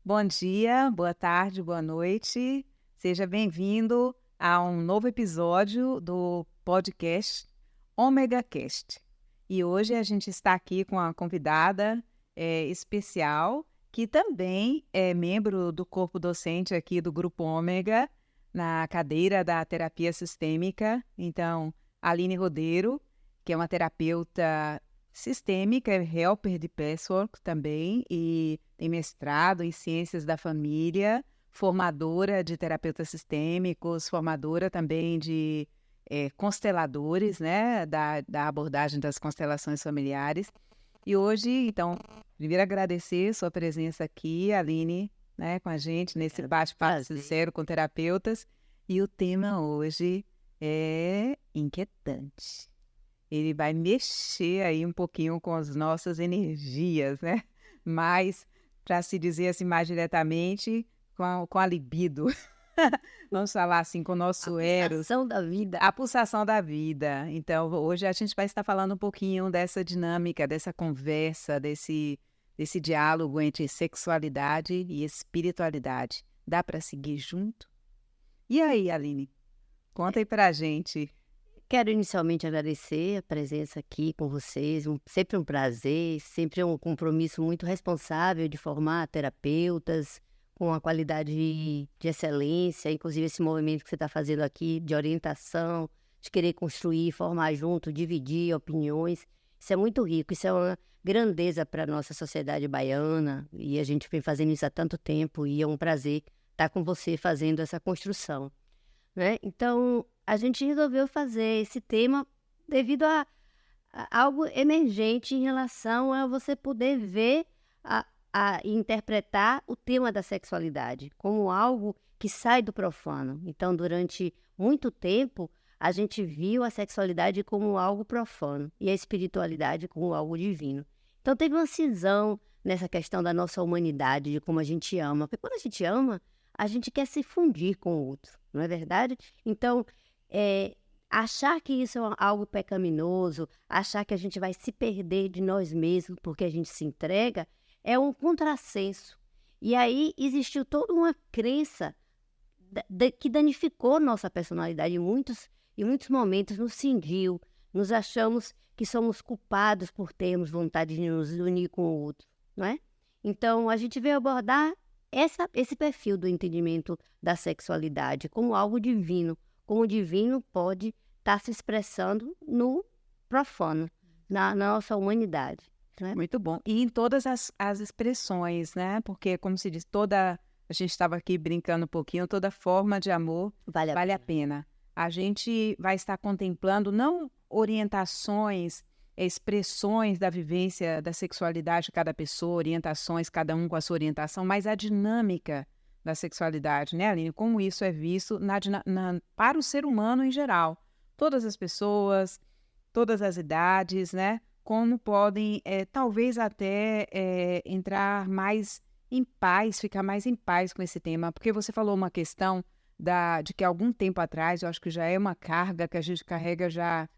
Bom dia, boa tarde, boa noite. Seja bem-vindo a um novo episódio do podcast Omega Cast. E hoje a gente está aqui com a convidada especial, que também é membro do corpo docente aqui do Grupo Ômega, na cadeira da terapia sistêmica. Então, Aline Rodeiro, que é uma terapeuta sistêmica, é helper de Passwork também, e tem mestrado em ciências da família, formadora de terapeutas sistêmicos, formadora também de consteladores, né, da abordagem das constelações familiares. E hoje, então, primeiro agradecer sua presença aqui, Aline, né, com a gente nesse bate-papo sincero com terapeutas. E o tema hoje é inquietante. Ele vai mexer aí um pouquinho com as nossas energias, né? Mas, para se dizer assim mais diretamente, com a libido. Vamos falar assim com o nosso eros. Pulsação da vida. A pulsação da vida. Então, hoje a gente vai estar falando um pouquinho dessa dinâmica, dessa conversa, desse diálogo entre sexualidade e espiritualidade. Dá para seguir junto? E aí, Aline? Conta aí pra gente. Quero inicialmente agradecer a presença aqui com vocês, sempre um prazer, sempre um compromisso muito responsável de formar terapeutas com uma qualidade de excelência, inclusive esse movimento que você está fazendo aqui de orientação, de querer construir, formar junto, dividir opiniões. Isso é muito rico, isso é uma grandeza para a nossa sociedade baiana e a gente vem fazendo isso há tanto tempo e é um prazer estar com você fazendo essa construção, né? Então, a gente resolveu fazer esse tema devido a algo emergente em relação a você poder ver e interpretar o tema da sexualidade como algo que sai do profano. Então, durante muito tempo, a gente viu a sexualidade como algo profano e a espiritualidade como algo divino. Então, teve uma cisão nessa questão da nossa humanidade, de como a gente ama. Porque quando a gente ama, a gente quer se fundir com o outro, não é verdade? Então, achar que isso é algo pecaminoso, achar que a gente vai se perder de nós mesmos porque a gente se entrega, é um contrassenso. E aí existiu toda uma crença que danificou nossa personalidade em muitos momentos nos cindiu, nos achamos que somos culpados por termos vontade de nos unir com o outro, não é? Então, a gente veio abordar esse perfil do entendimento da sexualidade como algo divino, como o divino pode estar se expressando no profano, na nossa humanidade, né? Muito bom. E em todas as expressões, né? Porque, como se diz, a gente estava aqui brincando um pouquinho, toda forma de amor vale a pena. A gente vai estar contemplando não orientações, expressões da vivência da sexualidade de cada pessoa, orientações, cada um com a sua orientação, mas a dinâmica da sexualidade, né, Aline? Como isso é visto para o ser humano em geral. Todas as pessoas, todas as idades, né? Como podem, talvez até entrar mais em paz, ficar mais em paz com esse tema. Porque você falou uma questão de que algum tempo atrás, eu acho que já é uma carga que a gente carrega já,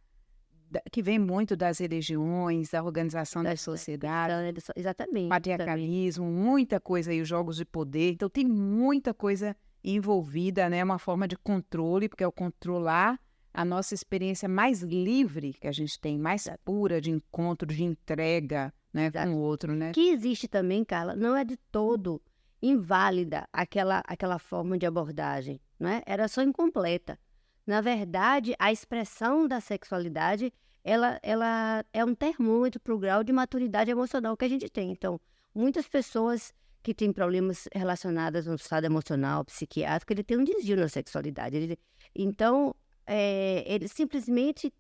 que vem muito das religiões, da organização da sociedade, Exatamente. patriarcalismo, muita coisa aí, os jogos de poder. Então, tem muita coisa envolvida, né? Uma forma de controle, porque é o controlar a nossa experiência mais livre que a gente tem, mais pura de encontro, de entrega, né, com o outro, né? Que existe também, Carla, não é de todo inválida aquela forma de abordagem, não é? Era só incompleta. Na verdade, a expressão da sexualidade, ela é um termômetro para o grau de maturidade emocional que a gente tem. Então, muitas pessoas que têm problemas relacionados no estado emocional, psiquiátrico, ele tem um desvio na sexualidade. Então, ele simplesmente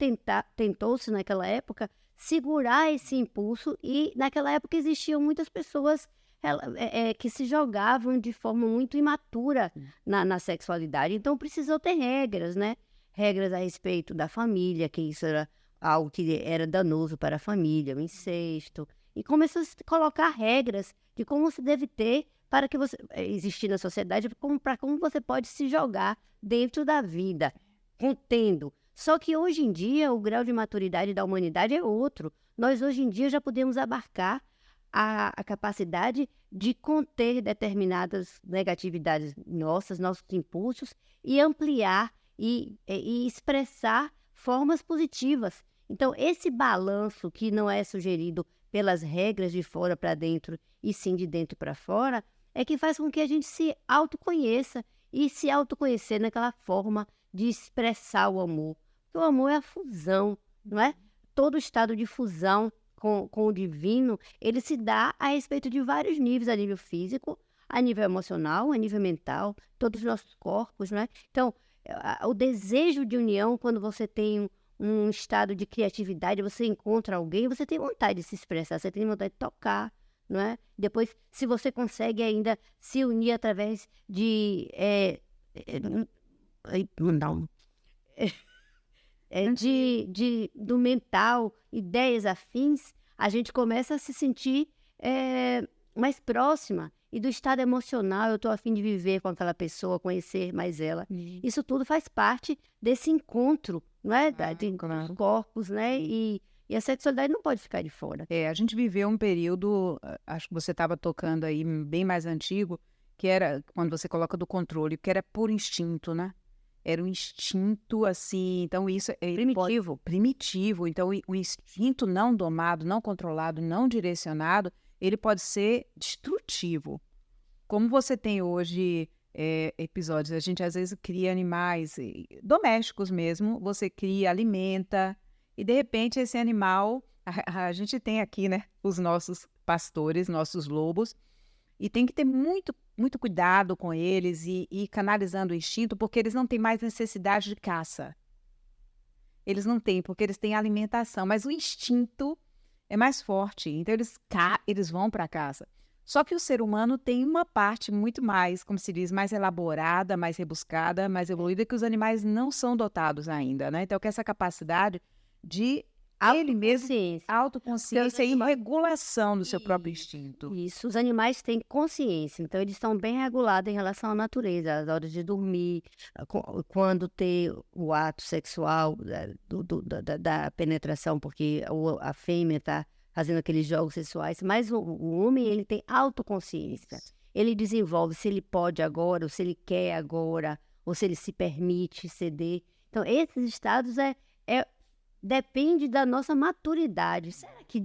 tentou-se naquela época segurar esse impulso e naquela época existiam muitas pessoas que se jogavam de forma muito imatura na sexualidade. Então precisou ter regras, né? Regras a respeito da família, que isso era algo que era danoso para a família, o incesto. E começou a se colocar regras de como se deve ter para que você existir na sociedade, para como você pode se jogar dentro da vida, contendo. Só que hoje em dia o grau de maturidade da humanidade é outro. Nós hoje em dia já podemos abarcar a capacidade de conter determinadas negatividades nossas, nossos impulsos, e ampliar e expressar formas positivas. Então, esse balanço que não é sugerido pelas regras de fora para dentro e sim de dentro para fora, é que faz com que a gente se autoconheça e se autoconhecer naquela forma de expressar o amor. Porque o amor é a fusão, não é? Todo estado de fusão com o divino, ele se dá a respeito de vários níveis, a nível físico, a nível emocional, a nível mental, todos os nossos corpos, não é? Então, o desejo de união, quando você tem um estado de criatividade, você encontra alguém, você tem vontade de se expressar, você tem vontade de tocar, não é? Depois, se você consegue ainda se unir através de do mental, ideias afins, a gente começa a se sentir mais próxima. E do estado emocional, eu estou a fim de viver com aquela pessoa, conhecer mais ela. Isso tudo faz parte desse encontro, não é? Dos corpos, né? E a sexualidade não pode ficar de fora. A gente viveu um período, acho que você estava tocando aí, bem mais antigo, que era quando você coloca do controle, que era por instinto, né? Era um instinto assim, então isso é primitivo. Então o instinto não domado, não controlado, não direcionado, ele pode ser destrutivo. Como você tem hoje episódios, a gente às vezes cria animais domésticos mesmo, você cria, alimenta, e de repente esse animal, a gente tem aqui, né, os nossos pastores, nossos lobos, e tem que ter muito, muito cuidado com eles e ir canalizando o instinto, porque eles não têm mais necessidade de caça. Eles não têm, porque eles têm alimentação, mas o instinto é mais forte, então eles vão para a caça. Só que o ser humano tem uma parte muito mais, como se diz, mais elaborada, mais rebuscada, mais evoluída, que os animais não são dotados ainda, né? Então, que essa capacidade de ele mesmo, autoconsciência e regulação do seu próprio instinto. Isso, os animais têm consciência, então eles estão bem regulados em relação à natureza, às horas de dormir, quando ter o ato sexual da penetração, porque a fêmea está fazendo aqueles jogos sexuais, mas o homem, ele tem autoconsciência. Ele desenvolve se ele pode agora, ou se ele quer agora, ou se ele se permite ceder. Então, esses estados depende da nossa maturidade. Será que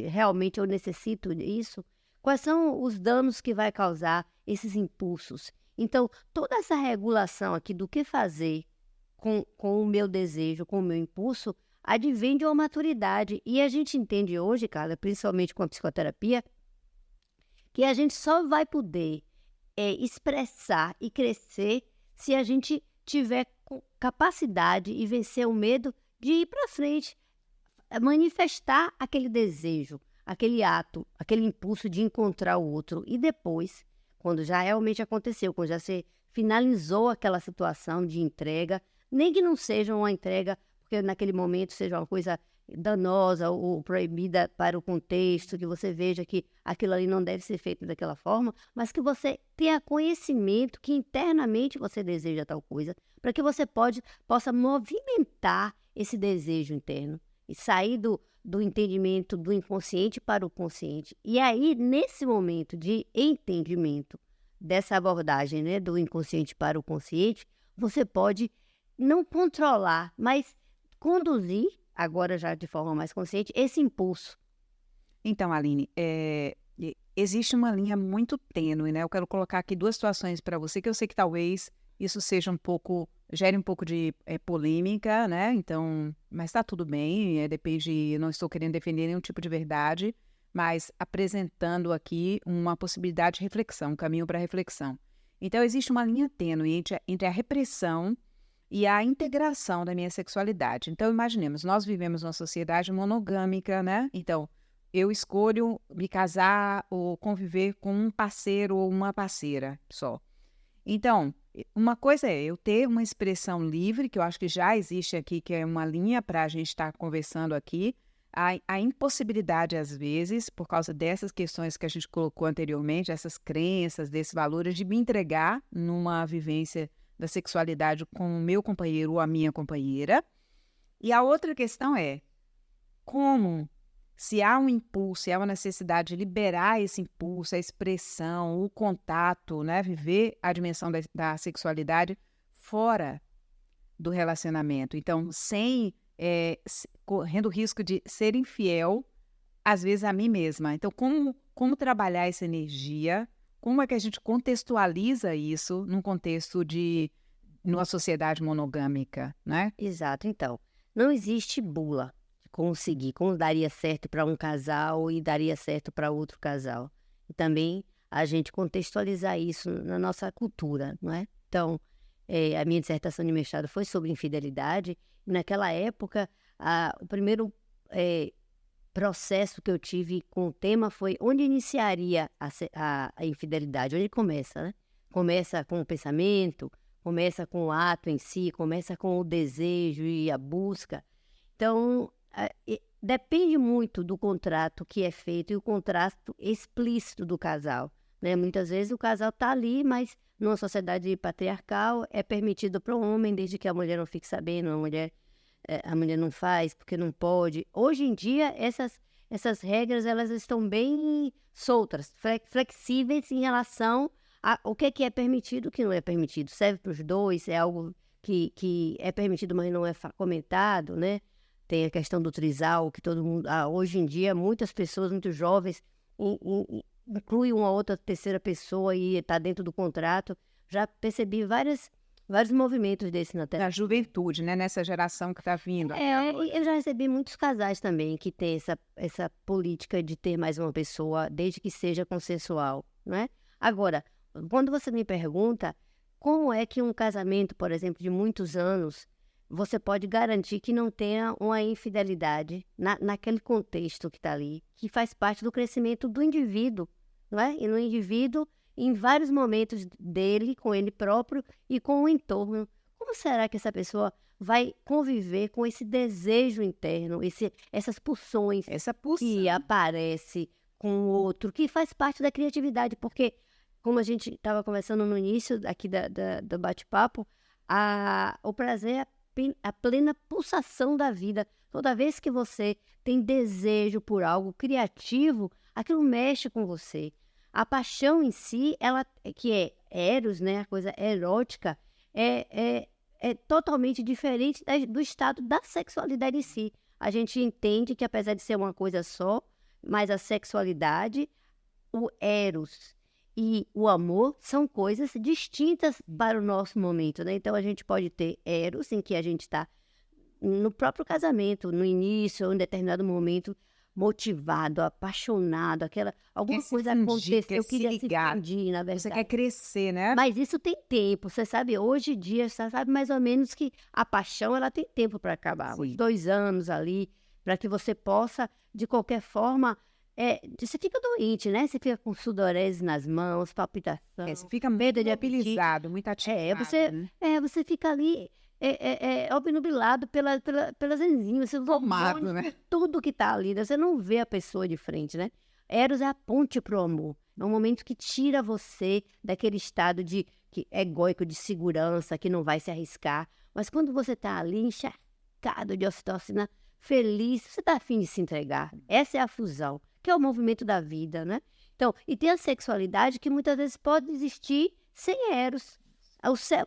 realmente eu necessito disso? Quais são os danos que vai causar esses impulsos? Então, toda essa regulação aqui do que fazer com o meu desejo, com o meu impulso, advém de uma maturidade. E a gente entende hoje, Carla, principalmente com a psicoterapia, que a gente só vai poder expressar e crescer se a gente tiver capacidade e vencer o medo de ir para frente, manifestar aquele desejo, aquele ato, aquele impulso de encontrar o outro. E depois, quando já realmente aconteceu, quando já se finalizou aquela situação de entrega, nem que não seja uma entrega, porque naquele momento seja uma coisa danosa ou proibida para o contexto, que você veja que aquilo ali não deve ser feito daquela forma, mas que você tenha conhecimento que internamente você deseja tal coisa, para que você possa movimentar esse desejo interno e sair do entendimento do inconsciente para o consciente. E aí, nesse momento de entendimento dessa abordagem, né, do inconsciente para o consciente, você pode não controlar, mas conduzir, agora já de forma mais consciente, esse impulso. Então, Aline, existe uma linha muito tênue, né? Eu quero colocar aqui duas situações para você, que eu sei que talvez isso seja gere um pouco de polêmica, né? Então, mas está tudo bem, depende, não estou querendo defender nenhum tipo de verdade, mas apresentando aqui uma possibilidade de reflexão, um caminho para reflexão. Então, existe uma linha tênue entre a repressão e a integração da minha sexualidade. Então, imaginemos, nós vivemos numa sociedade monogâmica, né? Então, eu escolho me casar ou conviver com um parceiro ou uma parceira só. Então, uma coisa é eu ter uma expressão livre, que eu acho que já existe aqui, que é uma linha para a gente estar conversando aqui, a impossibilidade, às vezes, por causa dessas questões que a gente colocou anteriormente, essas crenças, desses valores, de me entregar numa vivência da sexualidade com o meu companheiro ou a minha companheira. E a outra questão é como se há um impulso, se há uma necessidade de liberar esse impulso, a expressão, o contato, né? Viver a dimensão da sexualidade fora do relacionamento. Então, sem correndo o risco de ser infiel, às vezes, a mim mesma. Então, como trabalhar essa energia? Como é que a gente contextualiza isso num contexto numa sociedade monogâmica, né? Exato, então, não existe bula de como daria certo para um casal e daria certo para outro casal. E também a gente contextualizar isso na nossa cultura, não é? Então, a minha dissertação de mestrado foi sobre infidelidade, e naquela época, o primeiro processo que eu tive com o tema foi onde iniciaria a infidelidade, onde começa, né? Começa com o pensamento, começa com o ato em si, começa com o desejo e a busca. Então, depende muito do contrato que é feito e o contrato explícito do casal, né? Muitas vezes o casal está ali, mas numa sociedade patriarcal é permitido para o homem, desde que a mulher não fique sabendo, a mulher não faz porque não pode. Hoje em dia, essas regras elas estão bem soltas, flexíveis em relação o que é permitido e o que não é permitido. Serve para os dois, é algo que é permitido, mas não é comentado, né? Tem a questão do trisal, que todo mundo... hoje em dia, muitas pessoas, muitos jovens, incluem uma outra terceira pessoa e está dentro do contrato. Já percebi vários movimentos desse na Da juventude, né? Nessa geração que está vindo. Eu já recebi muitos casais também que têm essa política de ter mais uma pessoa, desde que seja consensual, não é? Agora, quando você me pergunta como é que um casamento, por exemplo, de muitos anos, você pode garantir que não tenha uma infidelidade naquele contexto que está ali, que faz parte do crescimento do indivíduo, não é? E no indivíduo, em vários momentos dele, com ele próprio e com o entorno. Como será que essa pessoa vai conviver com esse desejo interno, essas pulsões que aparece com o outro, que faz parte da criatividade? Porque, como a gente estava conversando no início aqui do bate-papo, o prazer é a plena pulsação da vida. Toda vez que você tem desejo por algo criativo, aquilo mexe com você. A paixão em si, ela que é eros, né, a coisa erótica, é totalmente diferente do estado da sexualidade em si. A gente entende que, apesar de ser uma coisa só, mas a sexualidade, o eros e o amor são coisas distintas para o nosso momento, né? Então, a gente pode ter eros, em que a gente está no próprio casamento, no início, ou em determinado momento, motivado, apaixonado, alguma coisa aconteceu, eu queria se fundir, na verdade. Você quer crescer, né? Mas isso tem tempo, você sabe, hoje em dia, você sabe mais ou menos que a paixão, ela tem tempo para acabar, uns 2 anos ali, para que você possa, de qualquer forma, você fica doente, né? Você fica com sudorese nas mãos, palpitação, Você fica muito mobilizado, muito ativado. Você fica ali... obnubilado pelas enzimas, você tomado, né? Tudo que está ali, né? Você não vê a pessoa de frente, né? Eros é a ponte para o amor, é um momento que tira você daquele estado egóico de segurança, que não vai se arriscar, mas quando você está ali encharcado de ocitocina, feliz, você está a fim de se entregar. Essa é a fusão, que é o movimento da vida, né? Então, e tem a sexualidade que muitas vezes pode existir sem eros.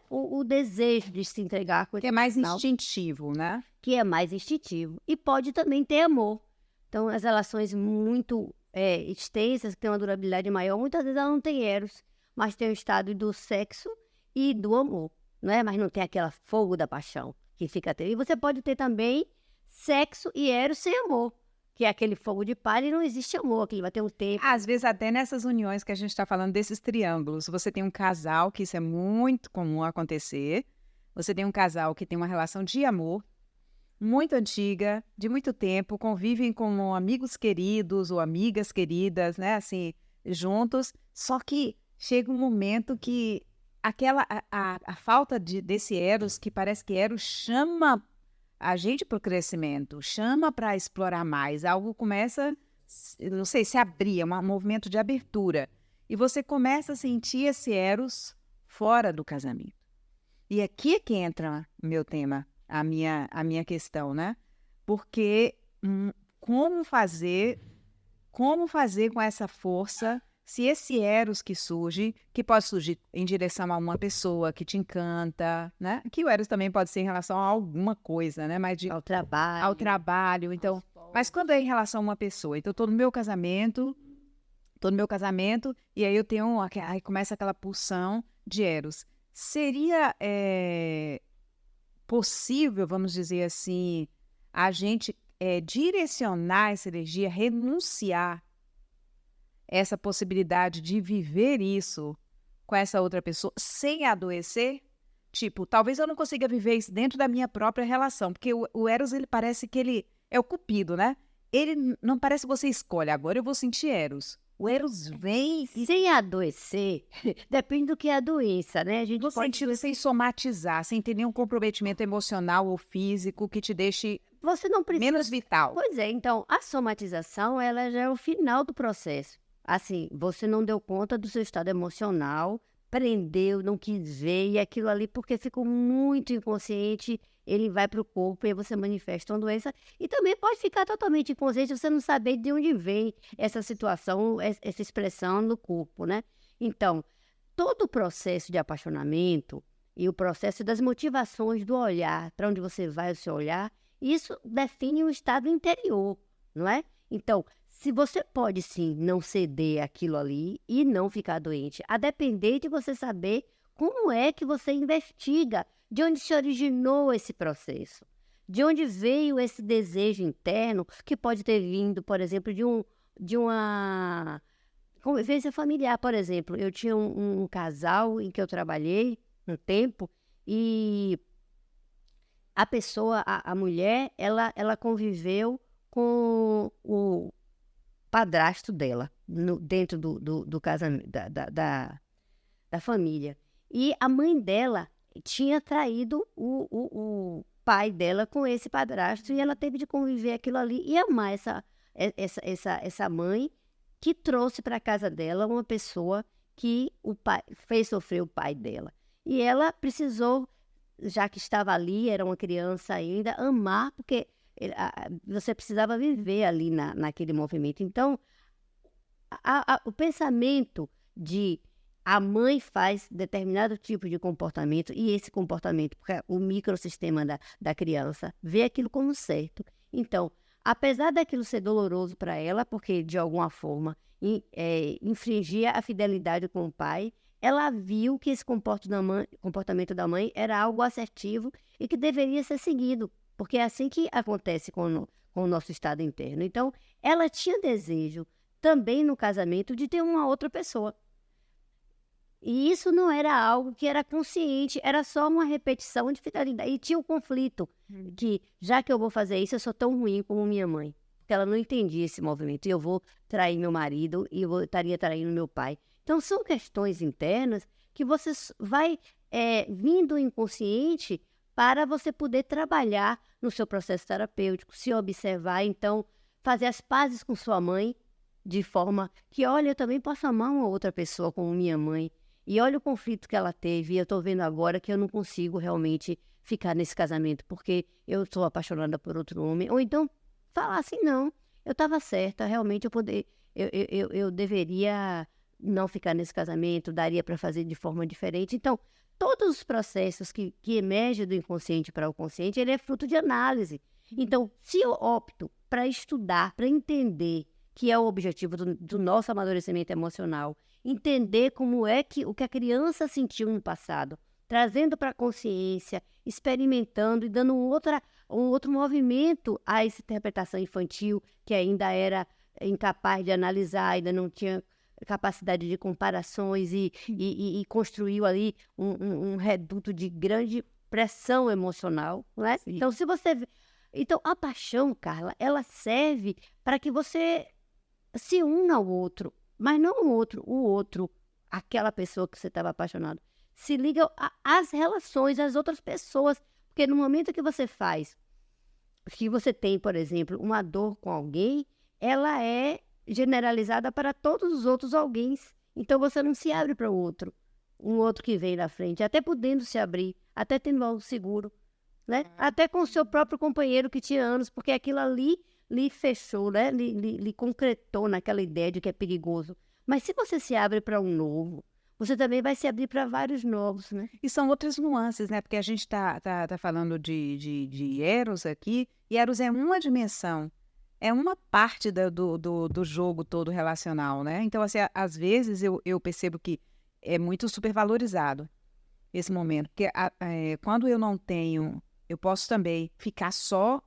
O desejo de se entregar. Que é mais instintivo, né? Que é mais instintivo. E pode também ter amor. Então, as relações muito extensas, que têm uma durabilidade maior, muitas vezes ela não tem eros, mas tem o estado do sexo e do amor, não é? Mas não tem aquele fogo da paixão que fica tendo. E você pode ter também sexo e eros sem amor, que é aquele fogo de palha e não existe amor, que vai ter um tempo. Às vezes até nessas uniões que a gente está falando, desses triângulos, você tem um casal, que isso é muito comum acontecer, você tem um casal que tem uma relação de amor, muito antiga, de muito tempo, convivem como amigos queridos ou amigas queridas, né, assim, juntos, só que chega um momento que a falta desse eros, que parece que eros chama a gente para o crescimento, chama para explorar mais, algo começa, não sei, se abrir, é um movimento de abertura, e você começa a sentir esse eros fora do casamento. E aqui é que entra o meu tema, a minha questão, né? Porque como fazer com essa força, se esse eros que surge, que pode surgir em direção a uma pessoa que te encanta, né? Que o eros também pode ser em relação a alguma coisa, né? Mas Ao trabalho. ao trabalho, então. Mas quando é em relação a uma pessoa, então tô no meu casamento, e aí eu tenho, aí começa aquela pulsão de eros. Seria possível, vamos dizer assim, a gente direcionar essa energia, renunciar essa possibilidade de viver isso com essa outra pessoa sem adoecer? Tipo, talvez eu não consiga viver isso dentro da minha própria relação, porque o Eros, ele parece que ele é o cupido, né? Ele não parece que você escolhe, agora eu vou sentir Eros. O Eros vem e Sem adoecer, depende do que é a doença, né? A gente no pode... sentido sem somatizar, sem ter nenhum comprometimento emocional ou físico que te deixe Você não precisa... menos vital. Pois é, então, a somatização, ela já é o final do processo. Assim, você não deu conta do seu estado emocional, prendeu, não quis ver, e aquilo ali, porque ficou muito inconsciente, ele vai para o corpo e aí você manifesta uma doença. E também pode ficar totalmente inconsciente, você não saber de onde vem essa situação, essa expressão no corpo, né? Então, todo o processo de apaixonamento e o processo das motivações do olhar, para onde você vai o seu olhar, isso define o estado interior, não é? Então, se você pode sim não ceder aquilo ali e não ficar doente, a depender de você saber como é que você investiga, de onde se originou esse processo, de onde veio esse desejo interno que pode ter vindo, por exemplo, de uma convivência familiar. Por exemplo, eu tinha um casal em que eu trabalhei um tempo e a pessoa, a mulher, ela conviveu com o padrasto dela, dentro do casamento, da família. E a mãe dela tinha traído o pai dela com esse padrasto e ela teve de conviver aquilo ali e amar essa mãe que trouxe para a casa dela uma pessoa que o pai fez sofrer o pai dela. E ela precisou, já que estava ali, era uma criança ainda, amar, porque você precisava viver ali naquele movimento. Então, o pensamento de a mãe faz determinado tipo de comportamento e esse comportamento, porque o microsistema da criança vê aquilo como certo. Então, apesar daquilo ser doloroso para ela, porque de alguma forma infringia a fidelidade com o pai, ela viu que esse comportamento da mãe era algo assertivo e que deveria ser seguido, porque é assim que acontece com o nosso estado interno. Então, ela tinha desejo também no casamento de ter uma outra pessoa. E isso não era algo que era consciente, era só uma repetição de fidelidade. E tinha um conflito, que já que eu vou fazer isso, eu sou tão ruim como minha mãe. Porque ela não entendia esse movimento. E eu vou trair meu marido e eu estaria traindo meu pai. Então, são questões internas que você vai vindo inconsciente para você poder trabalhar no seu processo terapêutico, se observar, então, fazer as pazes com sua mãe, de forma que, olha, eu também posso amar uma outra pessoa como minha mãe. E olha o conflito que ela teve, e eu estou vendo agora que eu não consigo realmente ficar nesse casamento, porque eu estou apaixonada por outro homem. Ou então, falar assim, não, eu estava certa, realmente eu deveria não ficar nesse casamento, daria para fazer de forma diferente. Então, todos os processos que emergem do inconsciente para o consciente, ele é fruto de análise. Então, se eu opto para estudar, para entender que é o objetivo do nosso amadurecimento emocional, entender como é o que a criança sentiu no passado, trazendo para a consciência, experimentando e dando um outro movimento a essa interpretação infantil que ainda era incapaz de analisar, ainda não tinha capacidade de comparações e construiu ali um reduto de grande pressão emocional, não é? Então, Então, a paixão, Carla, ela serve para que você se una ao outro, mas não o outro, aquela pessoa que você estava apaixonado. Se liga às relações, às outras pessoas, porque no momento que você tem, por exemplo, uma dor com alguém, ela é generalizada para todos os outros alguém. Então, você não se abre para o outro, um outro que vem na frente, até podendo se abrir, até tendo algo seguro, né? Até com o seu próprio companheiro que tinha anos, porque aquilo ali lhe fechou, né? Lhe concretou naquela ideia de que é perigoso. Mas se você se abre para um novo, você também vai se abrir para vários novos, né? E são outras nuances, né? Porque a gente tá falando de Eros aqui, e Eros é uma dimensão, é uma parte do jogo todo relacional, né? Então, assim, às vezes eu percebo que é muito supervalorizado esse momento, porque quando eu não tenho, eu posso também ficar só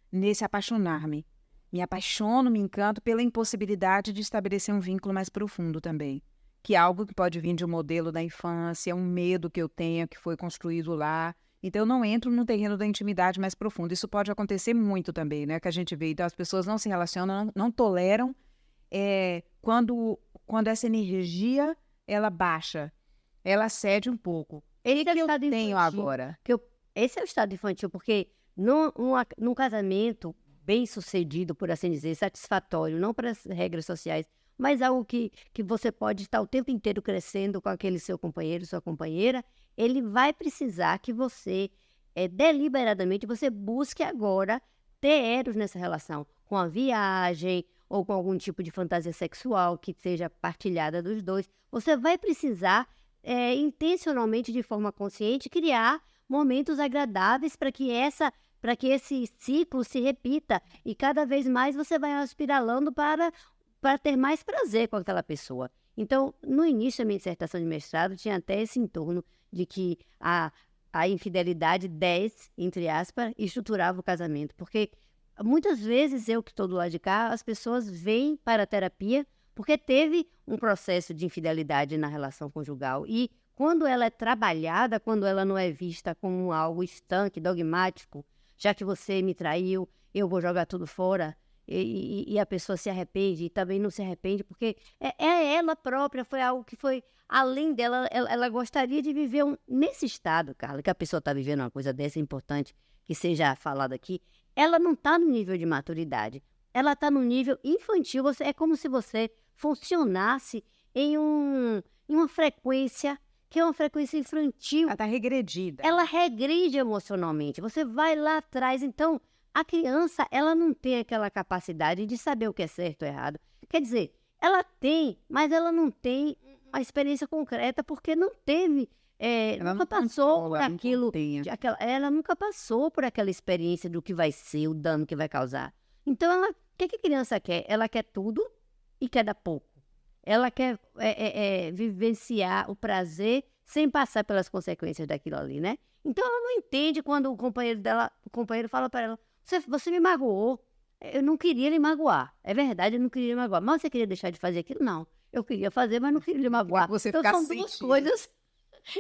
nesse apaixonar-me. Me apaixono, me encanto pela impossibilidade de estabelecer um vínculo mais profundo também. Que é algo que pode vir de um modelo da infância, um medo que eu tenho, que foi construído lá. Então, eu não entro no terreno da intimidade mais profunda. Isso pode acontecer muito também, né? Que a gente vê. Então, as pessoas não se relacionam, não toleram quando essa energia, ela baixa, ela cede um pouco. Esse é o que eu estado tenho infantil. agora? Esse é o estado infantil, porque num casamento bem sucedido, por assim dizer, satisfatório, não para as regras sociais, mas algo que você pode estar o tempo inteiro crescendo com aquele seu companheiro, sua companheira, ele vai precisar que você, deliberadamente, você busque agora ter eros nessa relação, com a viagem ou com algum tipo de fantasia sexual que seja partilhada dos dois. Você vai precisar, intencionalmente, de forma consciente, criar momentos agradáveis para que esse ciclo se repita e cada vez mais você vai aspiralando para ter mais prazer com aquela pessoa. Então, no início da minha dissertação de mestrado, tinha até esse entorno de que a infidelidade 10, entre aspas, estruturava o casamento. Porque muitas vezes, eu que estou do lado de cá, as pessoas vêm para a terapia porque teve um processo de infidelidade na relação conjugal. E quando ela é trabalhada, quando ela não é vista como algo estanque, dogmático, já que você me traiu, eu vou jogar tudo fora, e a pessoa se arrepende e também não se arrepende, porque é ela própria, foi algo que foi além dela, ela gostaria de viver nesse estado, Carla, que a pessoa está vivendo uma coisa dessa, é importante que seja falado aqui, ela não está no nível de maturidade, ela está no nível infantil, é como se você funcionasse em uma frequência que é uma frequência infantil. Ela está regredida. Ela regride emocionalmente. Você vai lá atrás. Então, a criança, ela não tem aquela capacidade de saber o que é certo ou errado. Quer dizer, ela tem, mas ela não tem a experiência concreta porque não teve, nunca passou por aquilo. Ela nunca passou por aquela experiência do que vai ser, o dano que vai causar. Então, o que a criança quer? Ela quer tudo e quer dar pouco. Ela quer vivenciar o prazer sem passar pelas consequências daquilo ali, né? Então, ela não entende quando o companheiro fala para ela, você me magoou, eu não queria lhe magoar. É verdade, eu não queria lhe magoar. Mas você queria deixar de fazer aquilo? Não. Eu queria fazer, mas não queria lhe magoar. Então, são duas coisas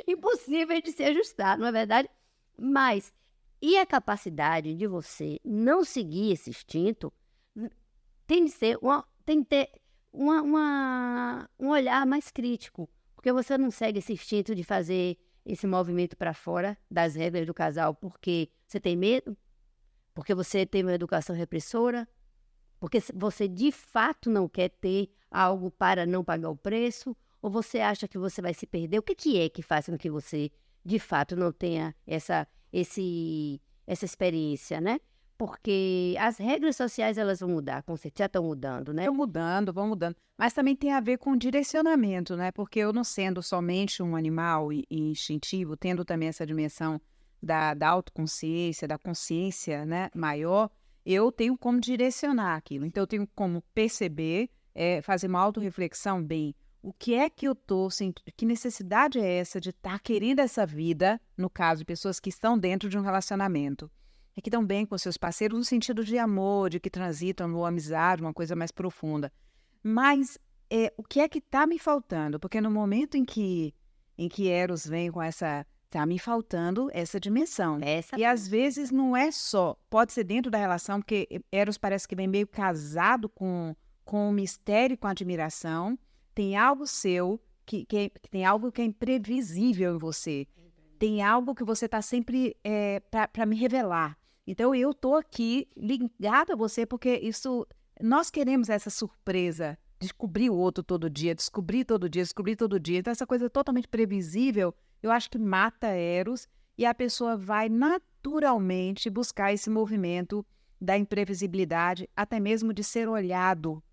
impossíveis de se ajustar, não é verdade? Mas, e a capacidade de você não seguir esse instinto tem de ter um olhar mais crítico, porque você não segue esse instinto de fazer esse movimento para fora das regras do casal porque você tem medo, porque você tem uma educação repressora, porque você de fato não quer ter algo para não pagar o preço, ou você acha que você vai se perder. O que é que faz com que você de fato não tenha essa experiência, né? Porque as regras sociais, elas vão mudar, com certeza já estão mudando, né? Vão mudando. Mas também tem a ver com direcionamento, né? Porque eu não sendo somente um animal e instintivo, tendo também essa dimensão da autoconsciência, da consciência, né, maior, eu tenho como direcionar aquilo. Então, eu tenho como perceber, fazer uma autorreflexão bem. O que é que eu estou sentindo? Que necessidade é essa de estar querendo essa vida, no caso de pessoas que estão dentro de um relacionamento? Que estão bem com seus parceiros no sentido de amor, de que transitam numa amizade, uma coisa mais profunda. Mas o que é que está me faltando? Porque no momento em que Eros vem com essa... Está me faltando essa dimensão. E às vezes não é só... Pode ser dentro da relação, porque Eros parece que vem meio casado com o mistério e com a admiração. Tem algo seu, que tem algo que é imprevisível em você. Tem algo que você está sempre para me revelar. Então, eu estou aqui ligada a você porque nós queremos essa surpresa, descobrir o outro todo dia, descobrir todo dia. Então, essa coisa totalmente previsível, eu acho que mata Eros e a pessoa vai naturalmente buscar esse movimento da imprevisibilidade, até mesmo de ser olhado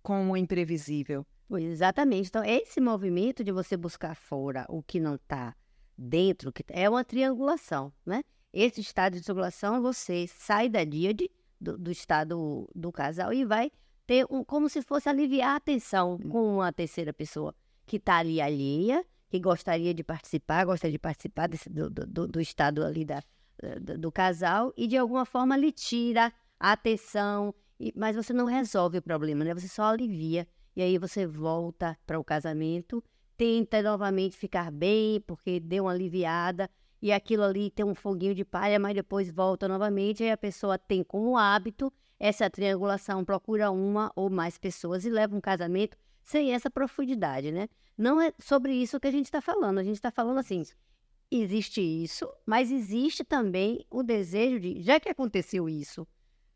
como imprevisível. Pois, exatamente. Então, esse movimento de você buscar fora o que não está dentro, é uma triangulação, né? Esse estado de triangulação, você sai da díade, do estado do casal, e vai ter como se fosse aliviar a tensão com uma terceira pessoa que está ali alheia, que gostaria de participar, do estado ali do casal, e de alguma forma lhe tira a atenção, mas você não resolve o problema, né? Você só alivia. E aí você volta para o casamento, tenta novamente ficar bem, porque deu uma aliviada, e aquilo ali tem um foguinho de palha, mas depois volta novamente, e a pessoa tem como hábito essa triangulação, procura uma ou mais pessoas e leva um casamento sem essa profundidade, né? Não é sobre isso que a gente está falando. A gente está falando assim, existe isso, mas existe também o desejo de, já que aconteceu isso,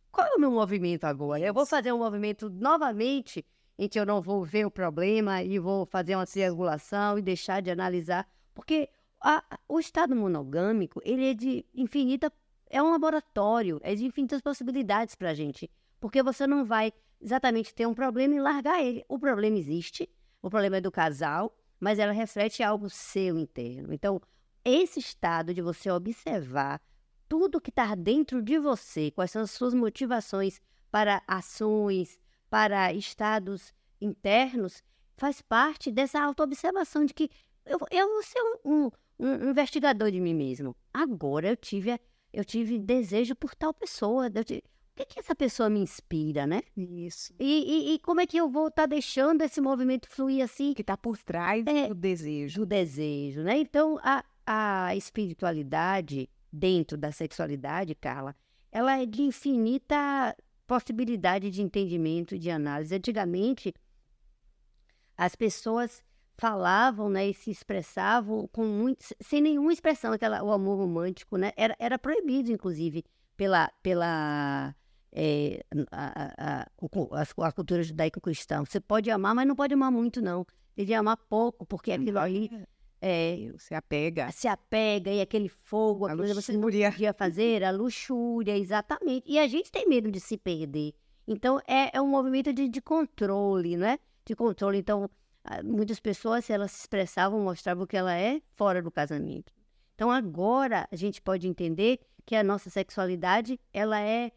qual é o meu movimento agora? Eu vou fazer um movimento novamente em que eu não vou ver o problema e vou fazer uma triangulação e deixar de analisar, porque o estado monogâmico, ele é de infinita, é um laboratório, é de infinitas possibilidades para a gente, porque você não vai exatamente ter um problema e largar ele. O problema existe, o problema é do casal, mas ela reflete algo seu interno. Então, esse estado de você observar tudo que está dentro de você, quais são as suas motivações para ações, para estados internos, faz parte dessa autoobservação de que eu vou ser um investigador de mim mesmo. Agora eu tive desejo por tal pessoa. O que essa pessoa me inspira, né? Isso. E como é que eu vou estar deixando esse movimento fluir assim? Que está por trás do desejo. Do desejo, né? Então, a espiritualidade dentro da sexualidade, Carla, ela é de infinita possibilidade de entendimento e de análise. Antigamente, as pessoas falavam, né, e se expressavam sem nenhuma expressão, o amor romântico, né? Era proibido, inclusive, pela a cultura judaico-cristã. Você pode amar, mas não pode amar muito, não. Tem de amar pouco, porque aquilo ali se apega, e aquele fogo, aquilo você não podia fazer, a luxúria, exatamente. E a gente tem medo de se perder. Então, é um movimento de controle, né? De controle. Então, muitas pessoas, elas se expressavam, mostravam que ela é fora do casamento. Então, agora, a gente pode entender que a nossa sexualidade, ela é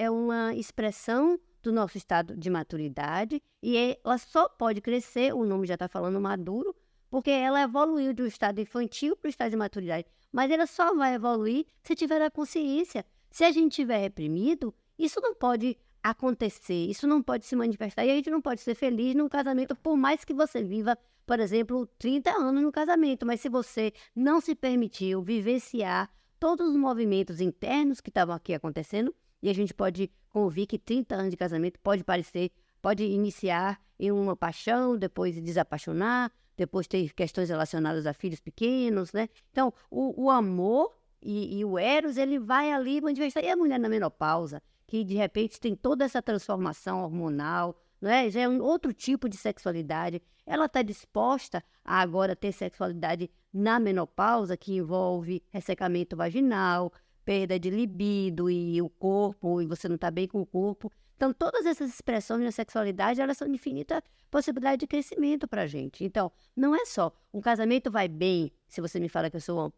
uma expressão do nosso estado de maturidade, e ela só pode crescer, o nome já está falando maduro, porque ela evoluiu do estado infantil para o estado de maturidade. Mas ela só vai evoluir se tiver a consciência. Se a gente tiver reprimido, isso não pode acontecer, isso não pode se manifestar. E a gente não pode ser feliz num casamento, por mais que você viva, por exemplo, 30 anos no casamento. Mas se você não se permitiu vivenciar todos os movimentos internos que estavam aqui acontecendo, e a gente pode convir que 30 anos de casamento pode iniciar em uma paixão, depois desapaixonar, depois ter questões relacionadas a filhos pequenos, né? Então, o amor e o eros, ele vai ali manifestar. E a mulher na menopausa, que de repente tem toda essa transformação hormonal, né? Já é um outro tipo de sexualidade. Ela está disposta a agora ter sexualidade na menopausa, que envolve ressecamento vaginal, perda de libido e o corpo, e você não está bem com o corpo. Então, todas essas expressões na sexualidade, elas são de infinita possibilidade de crescimento para a gente. Então, não é só um casamento vai bem, se você me fala que eu sou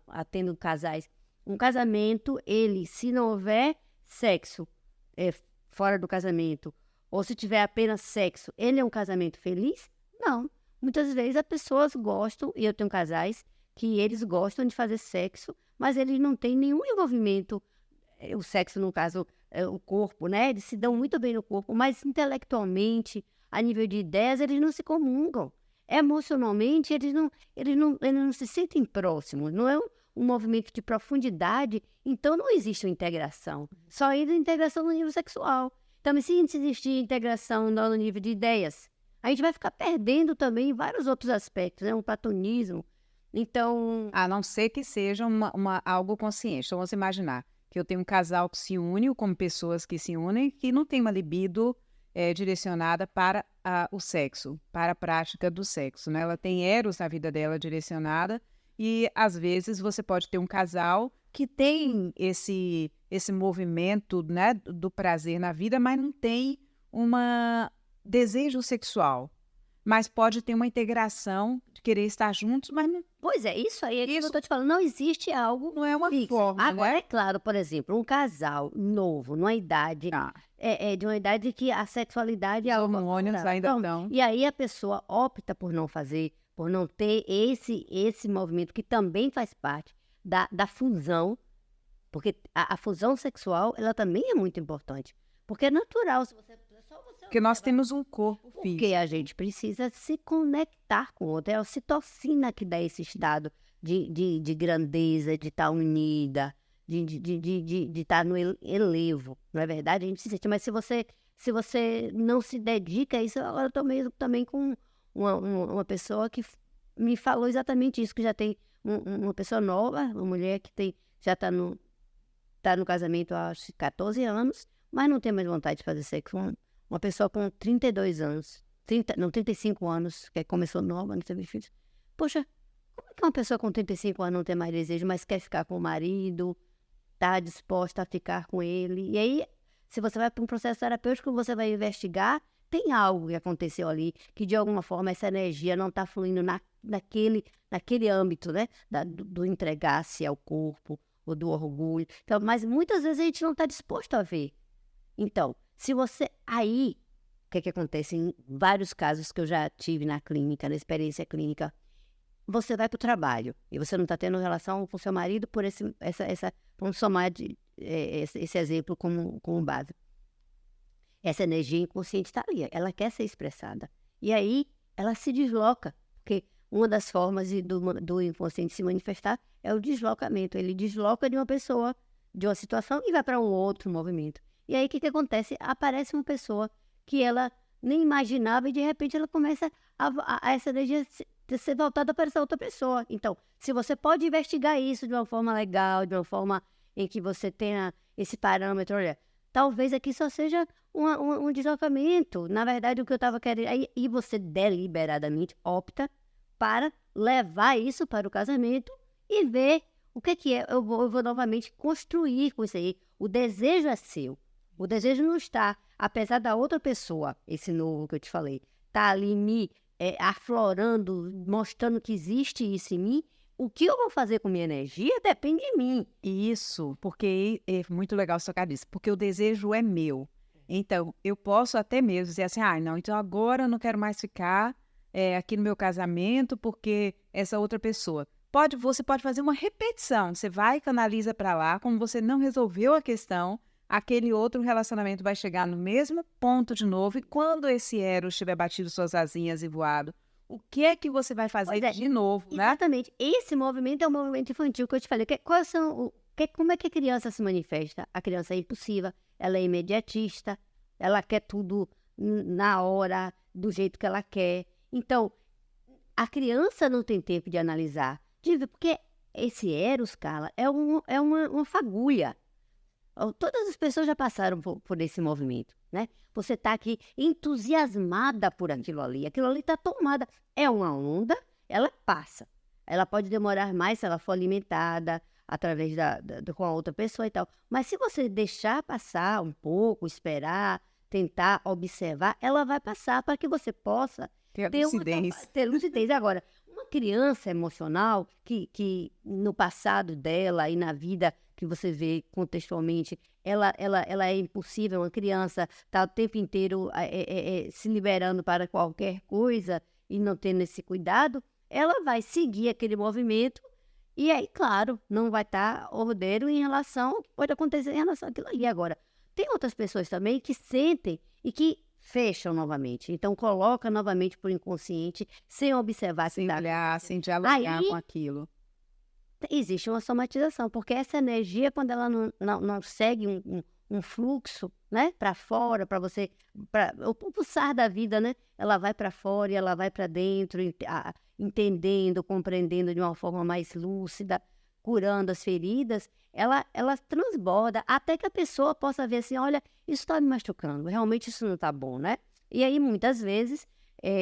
atendo casais. Um casamento, ele, se não houver sexo fora do casamento, ou se tiver apenas sexo, ele é um casamento feliz? Não. Muitas vezes as pessoas gostam, e eu tenho casais que eles gostam de fazer sexo, mas eles não têm nenhum envolvimento, o sexo, no caso, o corpo, né? Eles se dão muito bem no corpo, mas intelectualmente, a nível de ideias, eles não se comungam. Emocionalmente, eles não se sentem próximos, não é um movimento de profundidade, então não existe uma integração. Só ainda integração no nível sexual. Então, se existir integração no nível de ideias, a gente vai ficar perdendo também vários outros aspectos, né? Um platonismo. Então, a não ser que seja algo consciente. Então, vamos imaginar que eu tenho um casal que se une, ou como pessoas que se unem, que não tem uma libido direcionada para o sexo, para a prática do sexo, né? Ela tem eros na vida dela direcionada, e às vezes você pode ter um casal que tem esse esse movimento, né, do prazer na vida, mas não tem um desejo sexual. Mas pode ter uma integração de querer estar juntos, mas Pois é, isso aí é que eu isso tô te falando, não existe algo não é uma fixo. forma, Agora, né? é claro, por exemplo, um casal novo, numa idade, Tá. de uma idade que a sexualidade é Os algo hormônios aflorado. ainda Então, estão. e aí a pessoa opta por não fazer, por não ter esse movimento que também faz parte da fusão, porque a fusão sexual, ela também é muito importante. Porque é natural, se você só você Porque nós observar. temos um corpo Porque físico. a gente precisa se conectar com o outro. É a ocitocina que dá esse estado de grandeza, de estar unida, de estar no elevo. Não é verdade? A gente se sente. Mas se você não se dedica a isso, agora eu estou mesmo também com uma pessoa que me falou exatamente isso, que já tem uma pessoa nova, uma mulher que já está no casamento há acho que 14 anos, mas não tem mais vontade de fazer sexo. Uma pessoa com 32 anos, 35 anos, que começou nova, não teve filhos. Poxa, como é que uma pessoa com 35 anos não tem mais desejo, mas quer ficar com o marido, está disposta a ficar com ele? E aí, se você vai para um processo terapêutico, você vai investigar, tem algo que aconteceu ali, que de alguma forma essa energia não está fluindo naquele âmbito, né? Do entregar-se ao corpo, ou do orgulho. Então, mas muitas vezes a gente não está disposto a ver. Então, se você aí, o que acontece em vários casos que eu já tive na clínica, na experiência clínica, você vai para o trabalho e você não está tendo relação com seu marido por vamos somar esse exemplo como base. Essa energia inconsciente está ali, ela quer ser expressada. E aí, ela se desloca, porque uma das formas do inconsciente se manifestar é o deslocamento. Ele desloca de uma pessoa, de uma situação e vai para um outro movimento. E aí, o que acontece? Aparece uma pessoa que ela nem imaginava e, de repente, ela começa a essa energia ser voltada para essa outra pessoa. Então, se você pode investigar isso de uma forma legal, de uma forma em que você tenha esse parâmetro, olha, talvez aqui só seja um deslocamento. Na verdade, o que eu estava querendo... Aí você deliberadamente opta para levar isso para o casamento e ver o que é. Eu vou novamente construir com isso aí. O desejo é seu. O desejo não está, apesar da outra pessoa, esse novo que eu te falei, tá ali me aflorando, mostrando que existe isso em mim. O que eu vou fazer com minha energia depende de mim. Isso, porque é muito legal tocar nisso, porque o desejo é meu. Então, eu posso até mesmo dizer assim, não, então agora eu não quero mais ficar aqui no meu casamento porque essa outra pessoa. Você pode fazer uma repetição, você vai e canaliza para lá, como você não resolveu a questão, aquele outro relacionamento vai chegar no mesmo ponto de novo, e quando esse Eros tiver batido suas asinhas e voado, o que é que você vai fazer de novo, né? Exatamente. Esse movimento é um movimento infantil que eu te falei. Como é que a criança se manifesta? A criança é impulsiva, ela é imediatista, ela quer tudo na hora, do jeito que ela quer. Então, a criança não tem tempo de analisar, porque esse Eros, Carla, é uma fagulha. Todas as pessoas já passaram por esse movimento, né? Você está aqui entusiasmada por aquilo ali está tomada. É uma onda, ela passa. Ela pode demorar mais se ela for alimentada através com a outra pessoa e tal. Mas se você deixar passar um pouco, esperar, tentar observar, ela vai passar para que você possa Ter lucidez. Agora, uma criança emocional que no passado dela e na vida que você vê contextualmente, ela é impulsiva, uma criança está o tempo inteiro se liberando para qualquer coisa e não tendo esse cuidado, ela vai seguir aquele movimento e aí, claro, não vai estar ordeiro em relação ao que pode acontecer em relação àquilo ali. Agora, tem outras pessoas também que sentem e que fecham novamente. Então, coloca novamente por inconsciente, sem observar. Sem olhar, sem dialogar com aquilo. Existe uma somatização, porque essa energia, quando ela não segue um fluxo, né, para fora, para você, o pulsar da vida, né, ela vai para fora e ela vai para dentro, entendendo, compreendendo de uma forma mais lúcida, curando as feridas, ela transborda até que a pessoa possa ver assim, olha, isso está me machucando, realmente isso não está bom, né? E aí, muitas vezes,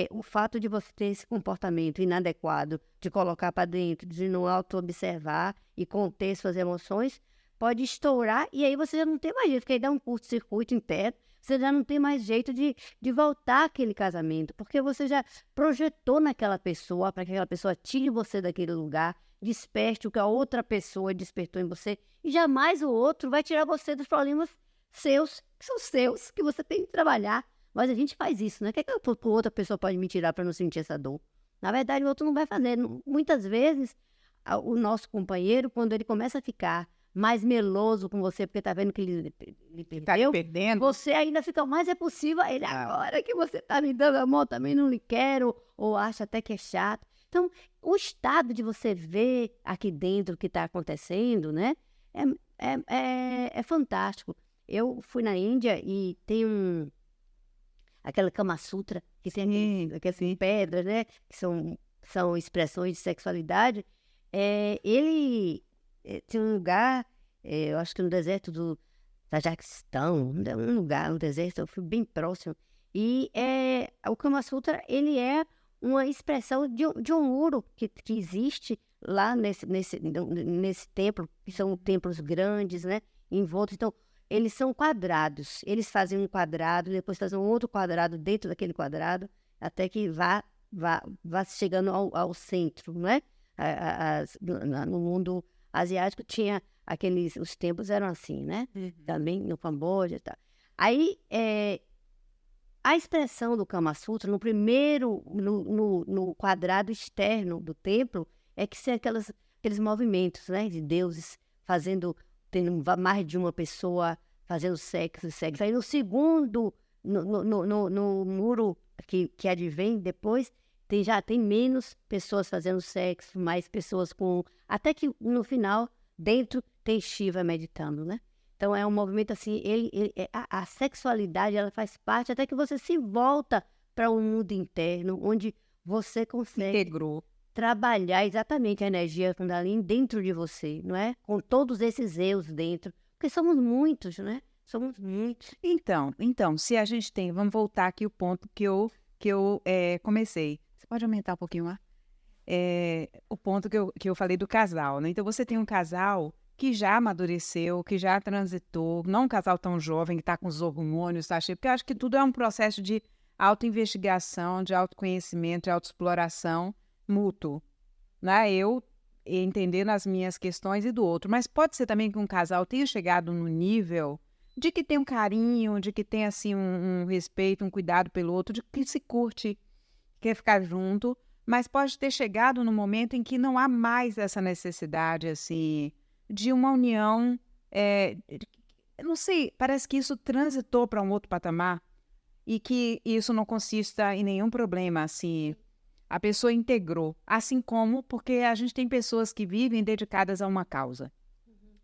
o fato de você ter esse comportamento inadequado, de colocar para dentro, de não auto-observar e conter suas emoções, pode estourar e aí você já não tem mais jeito, porque aí dá um curto-circuito interno, você já não tem mais jeito de voltar àquele casamento, porque você já projetou naquela pessoa, para que aquela pessoa tire você daquele lugar, desperte o que a outra pessoa despertou em você, e jamais o outro vai tirar você dos problemas seus, que são seus, que você tem que trabalhar. Mas a gente faz isso, né? O que a outra pessoa pode me tirar para não sentir essa dor? Na verdade, o outro não vai fazer. Muitas vezes, o nosso companheiro, quando ele começa a ficar mais meloso com você, porque tá vendo que ele Tá perdeu, perdendo. você ainda fica mais é possível a ele. Agora que você tá me dando a mão, também não lhe quero, ou acha até que é chato. Então, o estado de você ver aqui dentro o que está acontecendo, né? É fantástico. Eu fui na Índia e tem aquela Kama Sutra, que tem aquelas pedras, né? Que são expressões de sexualidade. Ele tem um lugar, eu acho que no deserto do Tajiquistão, um lugar, um deserto, eu fui bem próximo. E o Kama Sutra, ele é uma expressão de um muro que existe lá nesse templo, que são templos grandes, né? Envoltos. Então, eles são quadrados. Eles fazem um quadrado, depois fazem um outro quadrado dentro daquele quadrado, até que vá chegando ao centro, né? No mundo asiático tinha os templos eram assim, né? Também no Camboja e tal. Aí, a expressão do Kama Sutra, no quadrado externo do templo, é que são aqueles movimentos, né? De deuses tendo mais de uma pessoa fazendo sexo. Aí no segundo, no muro que advém depois, já tem menos pessoas fazendo sexo, mais pessoas até que no final, dentro, tem Shiva meditando, né? Então é um movimento assim, a sexualidade, ela faz parte até que você se volta para um mundo interno, onde você consegue trabalhar exatamente a energia Kundalini dentro de você, não é? Com todos esses eus dentro, porque somos muitos, né? Somos muitos. Então, se a gente tem, vamos voltar aqui o ponto que eu comecei. Você pode aumentar um pouquinho lá? O ponto que eu falei do casal, né? Então você tem um casal que já amadureceu, que já transitou, não um casal tão jovem que está com os hormônios, tá cheio, porque eu acho que tudo é um processo de autoinvestigação, de autoconhecimento, de autoexploração mútuo, né? Eu entendendo as minhas questões e do outro, mas pode ser também que um casal tenha chegado no nível de que tem um carinho, de que tem assim um respeito, um cuidado pelo outro, de que se curte, quer ficar junto, mas pode ter chegado no momento em que não há mais essa necessidade assim de uma união, não sei, parece que isso transitou para um outro patamar e que isso não consista em nenhum problema, assim, a pessoa integrou, assim como, porque a gente tem pessoas que vivem dedicadas a uma causa,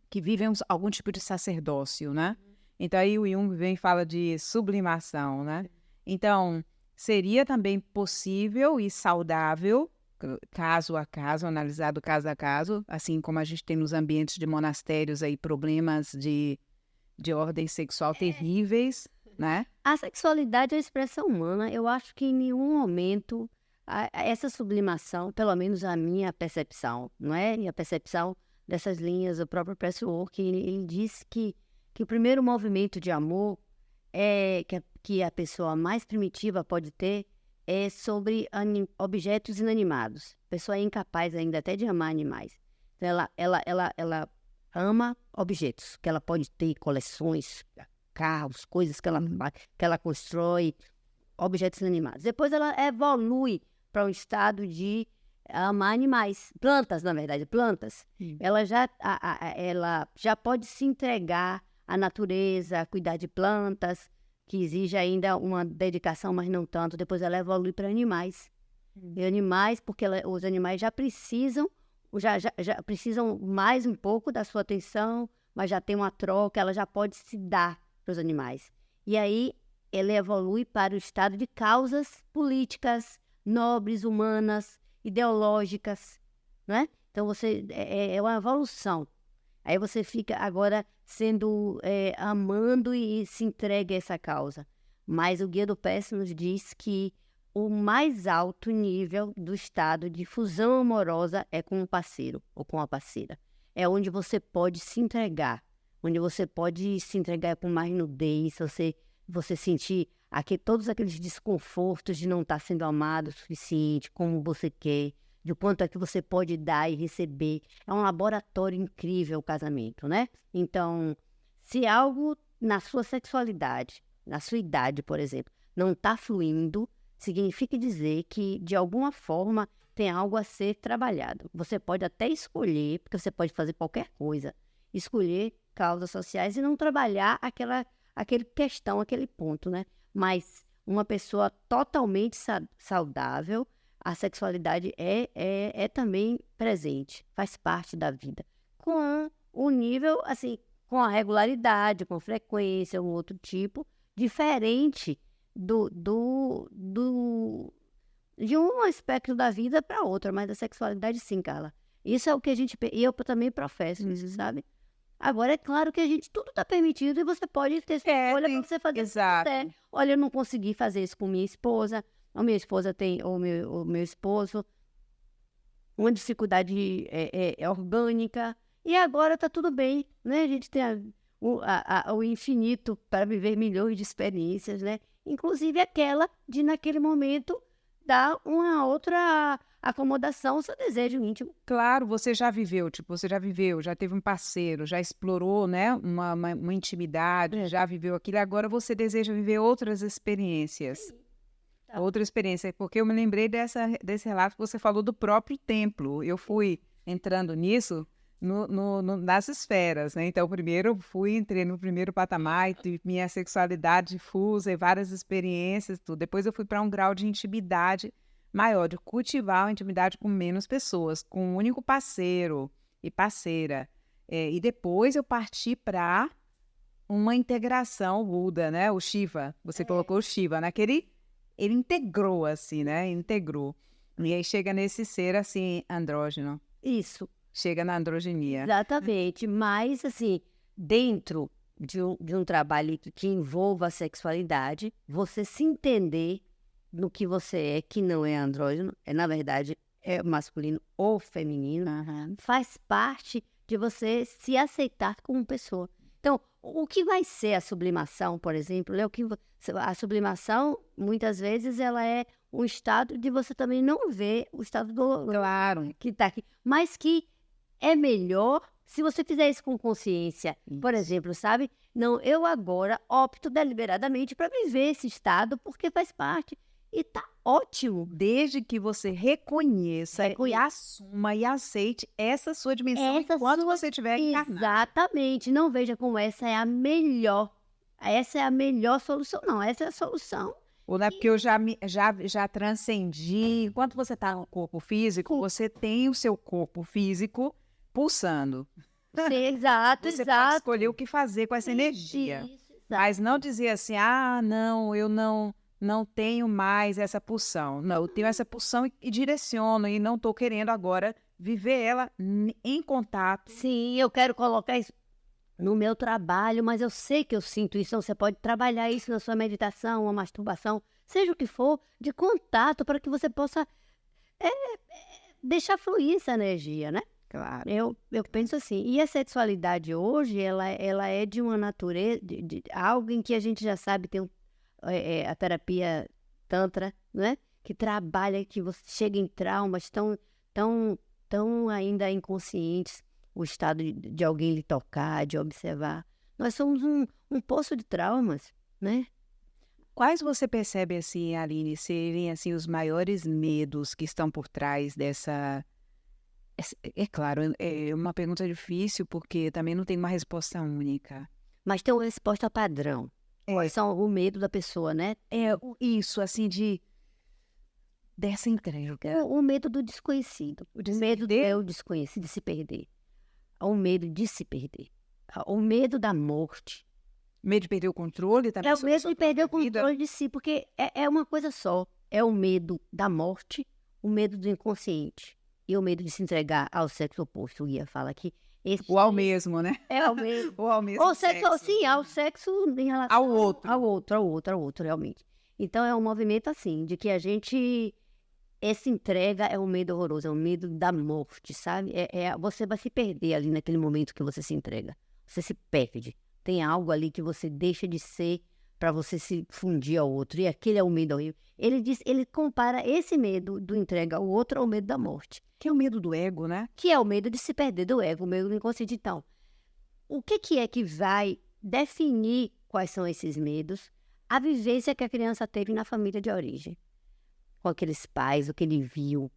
que vivem algum tipo de sacerdócio, né? Então aí o Jung vem e fala de sublimação, né? Então, seria também possível e saudável, caso a caso, analisado caso a caso, assim como a gente tem nos ambientes de monastérios aí problemas de ordem sexual terríveis, né? A sexualidade é a expressão humana. Eu acho que em nenhum momento essa sublimação, pelo menos a minha percepção, não é? E a percepção dessas linhas, o próprio Presswork, ele diz que o primeiro movimento de amor que a pessoa mais primitiva pode ter é sobre objetos inanimados. A pessoa é incapaz ainda até de amar animais. Então ela ama objetos, que ela pode ter coleções, carros, coisas que ela constrói, objetos inanimados. Depois ela evolui para um estado de amar animais, plantas, na verdade, plantas. Ela já pode se entregar à natureza, cuidar de plantas, que exige ainda uma dedicação, mas não tanto. Depois ela evolui para animais. E animais, porque os animais já precisam mais um pouco da sua atenção, mas já tem uma troca, ela já pode se dar para os animais. E aí ela evolui para o estado de causas políticas, nobres, humanas, ideológicas, né? Então é uma evolução. Aí você fica agora amando e se entrega a essa causa. Mas o Guia do Pés nos diz que o mais alto nível do estado de fusão amorosa é com um parceiro ou com uma parceira. É onde você pode se entregar. onde você pode se entregar com mais nudez, você sentir todos aqueles desconfortos de não estar sendo amado o suficiente, como você quer, de quanto é que você pode dar e receber. É um laboratório incrível o casamento, né? Então, se algo na sua sexualidade, na sua idade, por exemplo, não está fluindo, significa dizer que, de alguma forma, tem algo a ser trabalhado. Você pode até escolher, porque você pode fazer qualquer coisa, escolher causas sociais e não trabalhar aquele ponto, né? Mas uma pessoa totalmente saudável, a sexualidade é também presente, faz parte da vida. Com o nível, assim, com a regularidade, com frequência, um outro tipo, diferente de um aspecto da vida para outro, mas a sexualidade sim, Carla. Isso é o que e eu também professo isso, sabe? Agora, é claro que tudo está permitido e você pode ter sua escolha para você fazer o que você quiser. Olha, eu não consegui fazer isso com minha esposa, a minha esposa o meu esposo, uma dificuldade orgânica, e agora está tudo bem, né? A gente tem o infinito para viver milhões de experiências, né? Inclusive aquela de, naquele momento, dar uma outra acomodação ao seu desejo íntimo. Claro, você já viveu, já teve um parceiro, já explorou, né, uma intimidade, já viveu aquilo, agora você deseja viver outras experiências. Tá. Outra experiência, porque eu me lembrei desse relato que você falou do próprio templo. Eu fui entrando nisso nas esferas, né? Então, primeiro entrei no primeiro patamar, tive minha sexualidade difusa e várias experiências, tudo. Depois eu fui para um grau de intimidade maior, de cultivar uma intimidade com menos pessoas, com um único parceiro e parceira. E depois eu parti para uma integração Buda, né? O Shiva. Você colocou o Shiva naquele... Ele integrou, assim, né? Integrou. E aí chega nesse ser, assim, andrógeno. Isso. Chega na androginia. Exatamente. Mas, assim, dentro de um trabalho que envolva a sexualidade, você se entender no que você é, que não é andrógeno, na verdade, é masculino ou feminino, faz parte de você se aceitar como pessoa. Então, o que vai ser a sublimação, por exemplo, a sublimação, muitas vezes, ela é um estado de você também não ver o estado Claro. que está aqui, mas que é melhor se você fizer isso com consciência. Por exemplo, sabe? Não, eu agora opto deliberadamente para viver esse estado porque faz parte. E tá ótimo. Desde que você reconheça e assuma e aceite essa sua dimensão enquanto você estiver encarnado. Exatamente. Não veja como essa é a melhor. Essa é a melhor solução, não. Essa é a solução. Ou não é porque eu já transcendi. Enquanto você está no corpo físico, você tem o seu corpo físico pulsando. Sim, exato, Você pode escolher o que fazer com essa energia. Isso, mas não dizer assim, não, eu não tenho mais essa pulsão. Não, eu tenho essa pulsão e direciono, e não estou querendo agora viver ela em contato. Sim, eu quero colocar isso no meu trabalho, mas eu sei que eu sinto isso. Então, você pode trabalhar isso na sua meditação, uma masturbação, seja o que for, de contato, para que você possa deixar fluir essa energia, né? Claro. Eu penso assim. E a sexualidade hoje, ela é de uma natureza, de algo em que a gente já sabe, tem a terapia tantra, né? Que trabalha, que você chega em traumas tão ainda inconscientes, o estado de alguém lhe tocar, de observar. Nós somos um poço de traumas, né? Quais você percebe, assim, Aline, serem assim, os maiores medos que estão por trás dessa... É claro, é uma pergunta difícil, porque também não tem uma resposta única. Mas tem uma resposta padrão. São o medo da pessoa, né? Isso, assim, dessa entrega. O medo do desconhecido. O medo do desconhecido, de se perder. O medo de se perder. O medo da morte. Medo de perder o controle também. É o medo de perder o controle de si, porque é uma coisa só. É o medo da morte, o medo do inconsciente e o medo de se entregar ao sexo oposto. O guia fala que o ao mesmo, né? É o mesmo. O ao mesmo sexo. Sim, ao sexo em relação ao outro. Ao outro, realmente. Então é um movimento assim, de que a gente... Essa entrega é um medo horroroso, é um medo da morte, sabe? Você vai se perder ali naquele momento que você se entrega. você se perde. Tem algo ali que você deixa de ser para você se fundir ao outro. E aquele é o medo horrível. Ele compara esse medo do entrega ao outro ao medo da morte. Que é o medo do ego, né? Que é o medo de se perder do ego, o medo do inconsciente. Então, o que é que vai definir quais são esses medos? A vivência que a criança teve na família de origem. Com aqueles pais, o que ele viu.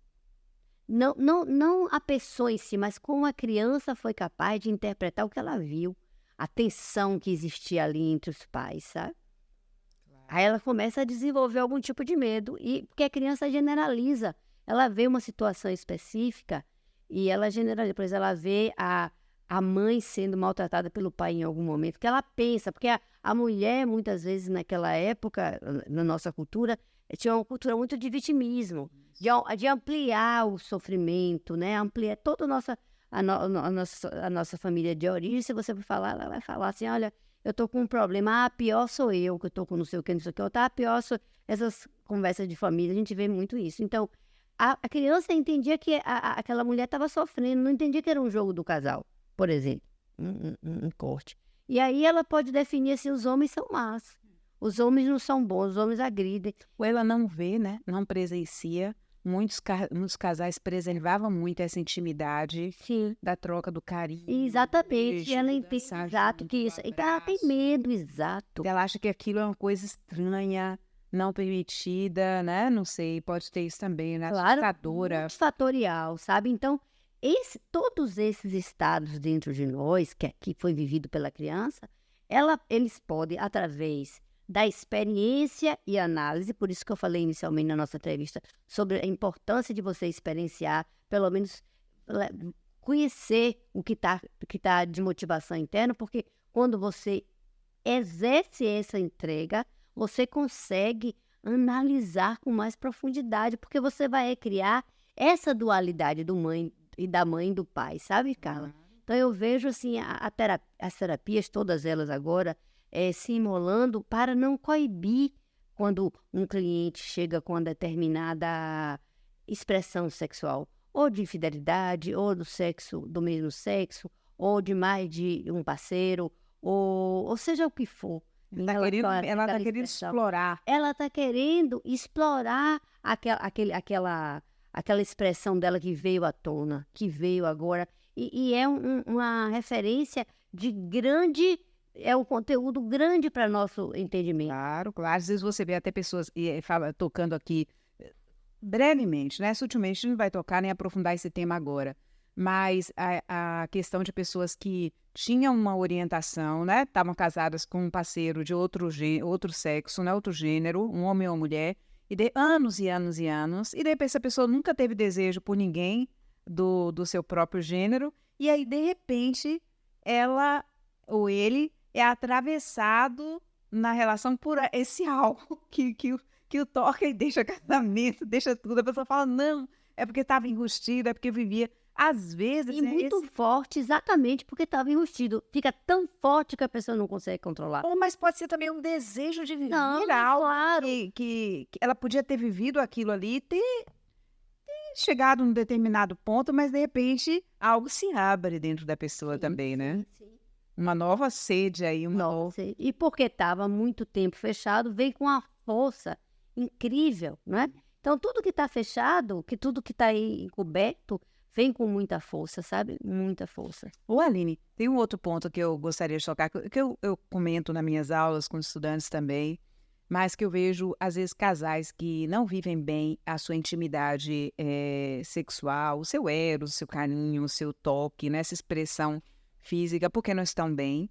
Não a pessoa em si, mas como a criança foi capaz de interpretar o que ela viu. A tensão que existia ali entre os pais, sabe? Aí ela começa a desenvolver algum tipo de medo, e porque a criança generaliza. Ela vê uma situação específica e ela generaliza. Por exemplo, ela vê a mãe sendo maltratada pelo pai em algum momento, que ela pensa, porque a mulher, muitas vezes, naquela época, na nossa cultura, tinha uma cultura muito de vitimismo, de ampliar o sofrimento, né? Ampliar toda a nossa família de origem. Se você for falar, ela vai falar assim, olha, eu tô com um problema, pior sou eu, que eu tô com não sei o que, não sei o que, pior sou... Essas conversas de família, a gente vê muito isso. Então, a criança entendia que aquela mulher estava sofrendo, não entendia que era um jogo do casal, por exemplo, um corte. E aí ela pode definir assim, os homens são más, os homens não são bons, os homens agridem. Ou ela não vê, né? Não presencia. Muitos casais preservavam muito essa intimidade. Sim. Da troca do carinho. Exatamente, beijo, ela entende exato que isso. Então ela tem medo, exato. Ela acha que aquilo é uma coisa estranha, não permitida, né? Não sei, pode ter isso também, né? Claro, Assustadora. multifatorial, sabe? Então, todos esses estados dentro de nós, que foi vivido pela criança, eles podem, através da experiência e análise, por isso que eu falei inicialmente na nossa entrevista, sobre a importância de você experienciar, pelo menos conhecer o que tá de motivação interna, porque quando você exerce essa entrega, você consegue analisar com mais profundidade, porque você vai criar essa dualidade da mãe e do pai, sabe, Carla? Então eu vejo assim as terapias, todas elas agora, se imolando para não coibir quando um cliente chega com uma determinada expressão sexual, ou de infidelidade, ou do mesmo sexo, ou de mais de um parceiro, ou seja o que for. Ela está querendo explorar. Ela está querendo explorar aquela expressão dela que veio à tona, que veio agora. E é uma referência de grande... É um conteúdo grande para nosso entendimento. Claro, claro. Às vezes você vê até pessoas tocando aqui brevemente, né? Sutilmente, a gente não vai tocar nem aprofundar esse tema agora. Mas a questão de pessoas que tinham uma orientação, né? Estavam casadas com um parceiro de outro sexo, né? Outro gênero, um homem ou uma mulher, e de anos e anos e anos, e de repente essa pessoa nunca teve desejo por ninguém do seu próprio gênero, e aí de repente ela ou ele é atravessado na relação por esse algo que o toca e deixa casamento, deixa tudo. A pessoa fala, não, é porque estava enrustido, é porque vivia. Às vezes e muito forte, exatamente porque estava enrustido. Fica tão forte que a pessoa não consegue controlar. Mas pode ser também um desejo de viver algo, claro. que ela podia ter vivido aquilo ali, ter chegado num determinado ponto, mas de repente algo se abre dentro da pessoa também, né? Sim. Uma nova sede aí. E porque estava muito tempo fechado, veio com uma força incrível, né? Então, tudo que está fechado, tudo que está aí encoberto, vem com muita força, sabe? Muita força. Ô, Aline, tem um outro ponto que eu gostaria de tocar, que eu comento nas minhas aulas com estudantes também, mas que eu vejo, às vezes, casais que não vivem bem a sua intimidade sexual, o seu eros, o seu carinho, o seu toque, né? Essa expressão física, porque não estão bem.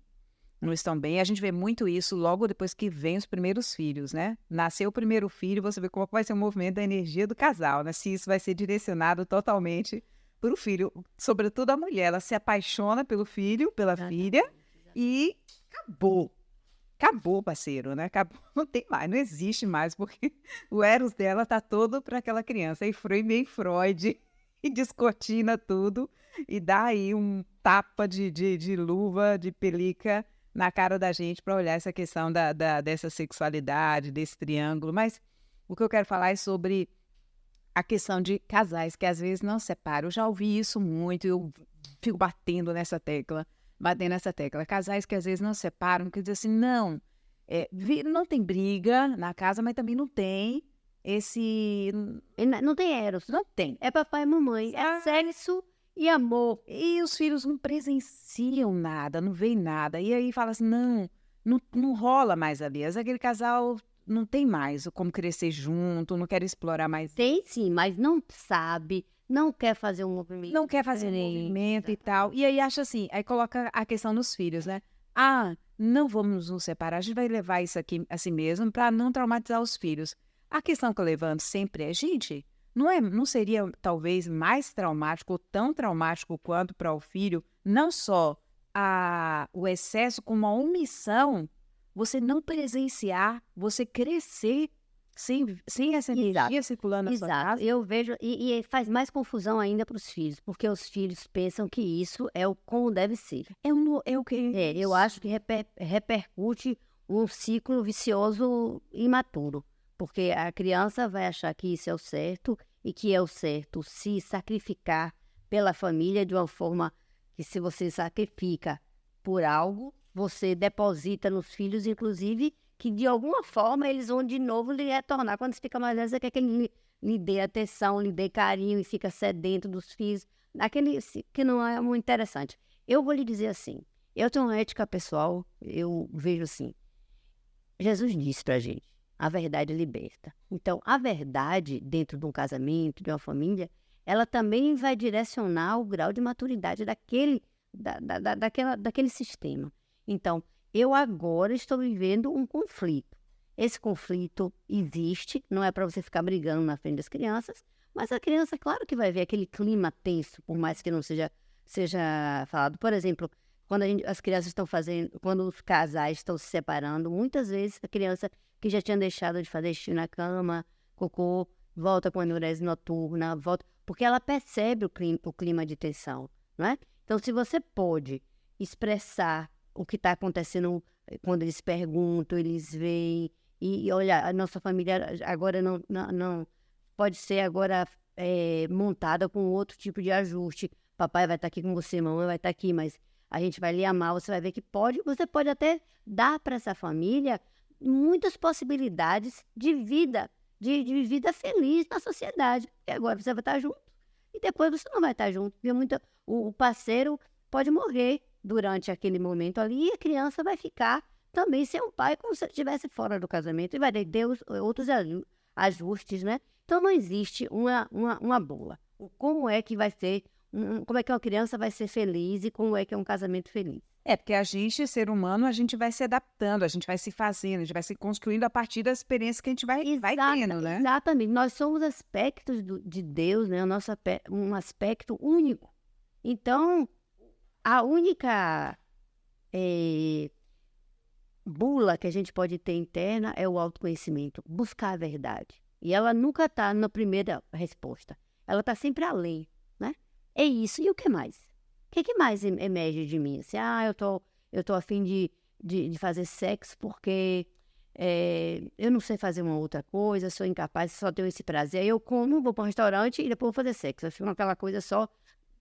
Não estão bem. A gente vê muito isso logo depois que vem os primeiros filhos, né? Nasceu o primeiro filho, você vê como vai ser o movimento da energia do casal, né? Se isso vai ser direcionado totalmente para o filho, sobretudo a mulher. Ela se apaixona pelo filho, pela filha, e acabou. Acabou, parceiro, né? Acabou, não tem mais, não existe mais, porque o eros dela tá todo para aquela criança. E Freud e descortina tudo e dá aí um tapa de luva, de pelica na cara da gente para olhar essa questão dessa sexualidade, desse triângulo. Mas o que eu quero falar é sobre a questão de casais que às vezes não separam. Eu já ouvi isso muito, eu fico batendo nessa tecla. bater nessa tecla. Casais que às vezes não se separam, que dizem assim, não, não tem briga na casa, mas também não tem esse... Não tem eros. Não tem. É papai e mamãe. É sexo e amor. E os filhos não presenciam nada, não veem nada. E aí fala assim, não rola mais ali. Aquele casal não tem mais como crescer junto, não quer explorar mais. Tem sim, mas não sabe, não quer fazer um movimento. Não quer fazer um movimento e tal. E aí acha assim, aí coloca a questão nos filhos, né? Ah, não vamos nos separar, a gente vai levar isso aqui assim mesmo para não traumatizar os filhos. A questão que eu levanto sempre é, gente, não seria talvez mais traumático ou tão traumático quanto para o filho, não só o excesso como a omissão, você não presenciar, você crescer sem essa energia circulando na sua casa? Eu vejo, e faz mais confusão ainda para os filhos, porque os filhos pensam que isso é como deve ser. É o que? Eu acho que repercute um ciclo vicioso imaturo, porque a criança vai achar que isso é o certo e que é o certo se sacrificar pela família de uma forma que, se você sacrifica por algo, você deposita nos filhos, inclusive, que de alguma forma eles vão de novo lhe retornar. Quando você fica mais velho, você quer que ele lhe dê atenção, lhe dê carinho e fica sedento dos filhos. Aquele que não é muito interessante. Eu vou lhe dizer assim, eu tenho uma ética pessoal, eu vejo assim, Jesus disse pra gente, a verdade liberta. Então, a verdade dentro de um casamento, de uma família, ela também vai direcionar o grau de maturidade daquele sistema. Então, eu agora estou vivendo um conflito. Esse conflito existe, não é para você ficar brigando na frente das crianças, mas a criança, claro que vai ver aquele clima tenso, por mais que não seja falado. Por exemplo, quando as crianças estão quando os casais estão se separando, muitas vezes a criança que já tinha deixado de fazer xixi na cama, cocô, volta com anurese noturna, porque ela percebe o clima de tensão, não é? Então, se você pode expressar o que está acontecendo quando eles perguntam, eles veem, e olha, a nossa família agora não pode ser agora montada com outro tipo de ajuste. Papai vai estar aqui com você, mamãe vai estar aqui, mas a gente vai lhe amar, você vai ver que você pode até dar para essa família muitas possibilidades de vida, de vida feliz na sociedade. E agora você vai estar junto e depois você não vai estar junto. Porque o parceiro pode morrer durante aquele momento ali e a criança vai ficar também sem um pai como se ele estivesse fora do casamento e vai ter outros ajustes, né? Então não existe uma bola. Como é que vai ser, como é que uma criança vai ser feliz e como é que é um casamento feliz? Porque a gente, ser humano, a gente vai se adaptando, a gente vai se fazendo, a gente vai se construindo a partir das experiências que a gente vai tendo, né? Exatamente. Nós somos aspectos de Deus, né? Um aspecto único. Então, a única bula que a gente pode ter interna é o autoconhecimento, buscar a verdade. E ela nunca está na primeira resposta. Ela está sempre além, né? É isso. E o que mais? O que mais emerge de mim? Assim, eu tô a fim de fazer sexo porque eu não sei fazer uma outra coisa, sou incapaz, só tenho esse prazer. Aí eu como, vou para um restaurante e depois vou fazer sexo. Eu fico aquela coisa só,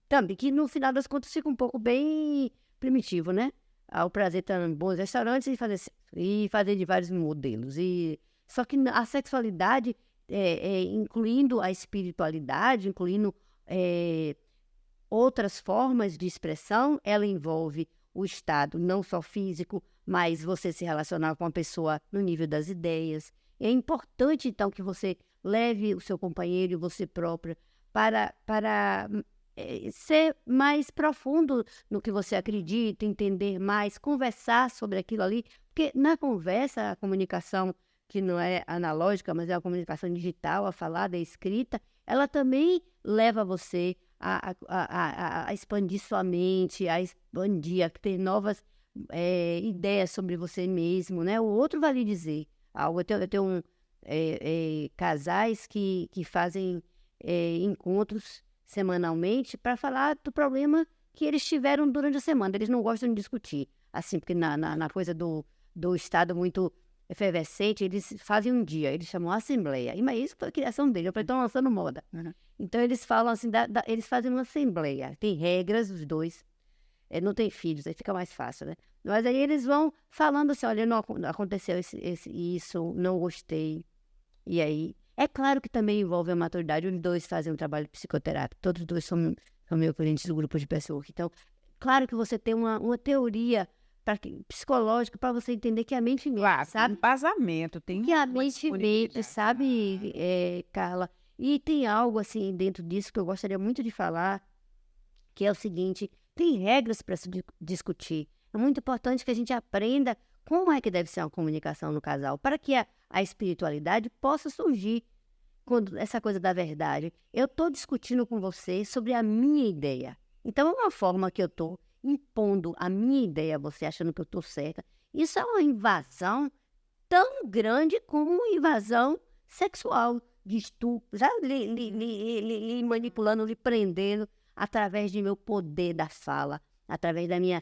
também, que no final das contas fica um pouco bem primitivo, né? O prazer está em bons restaurantes e fazer sexo. E fazer de vários modelos. Só que a sexualidade, incluindo a espiritualidade, incluindo outras formas de expressão, ela envolve o estado não só físico, mas você se relacionar com a pessoa no nível das ideias. É importante, então, que você leve o seu companheiro e você própria para ser mais profundo no que você acredita, entender mais, conversar sobre aquilo ali, porque na conversa, a comunicação que não é analógica, mas é a comunicação digital, a falada, a escrita, ela também leva você a expandir sua mente, a ter novas ideias sobre você mesmo, né? O outro vai lhe dizer algo. Eu tenho casais que fazem encontros semanalmente para falar do problema que eles tiveram durante a semana. Eles não gostam de discutir, assim, porque na coisa do estado muito efervescente, eles fazem um dia, eles chamam assembleia. E mas isso foi a criação dele, eu falei, estão lançando moda. Uhum. Então eles falam assim, eles fazem uma assembleia, tem regras, os dois. não tem filhos, aí fica mais fácil, né? Mas aí eles vão falando assim, olha, não aconteceu isso, não gostei. E aí, é claro que também envolve a maturidade, os dois fazem um trabalho psicoterápico, todos os dois são meus clientes do grupo de pessoas. Então, claro que você tem uma teoria psicológica para você entender que a mente mente, Claro, tem sabe? embasamento, tem Que a uma mente mente, disponibilidade. sabe, Carla? E tem algo assim dentro disso que eu gostaria muito de falar, que é o seguinte: tem regras para se discutir. É muito importante que a gente aprenda como é que deve ser uma comunicação no casal, para que a espiritualidade possa surgir quando essa coisa da verdade. Eu estou discutindo com você sobre a minha ideia. Então, é uma forma que eu estou impondo a minha ideia a você, achando que eu estou certa. Isso é uma invasão tão grande como uma invasão sexual, de estupro, já lhe manipulando, lhe prendendo através de meu poder da fala, através da minha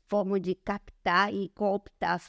forma de captar e cooptar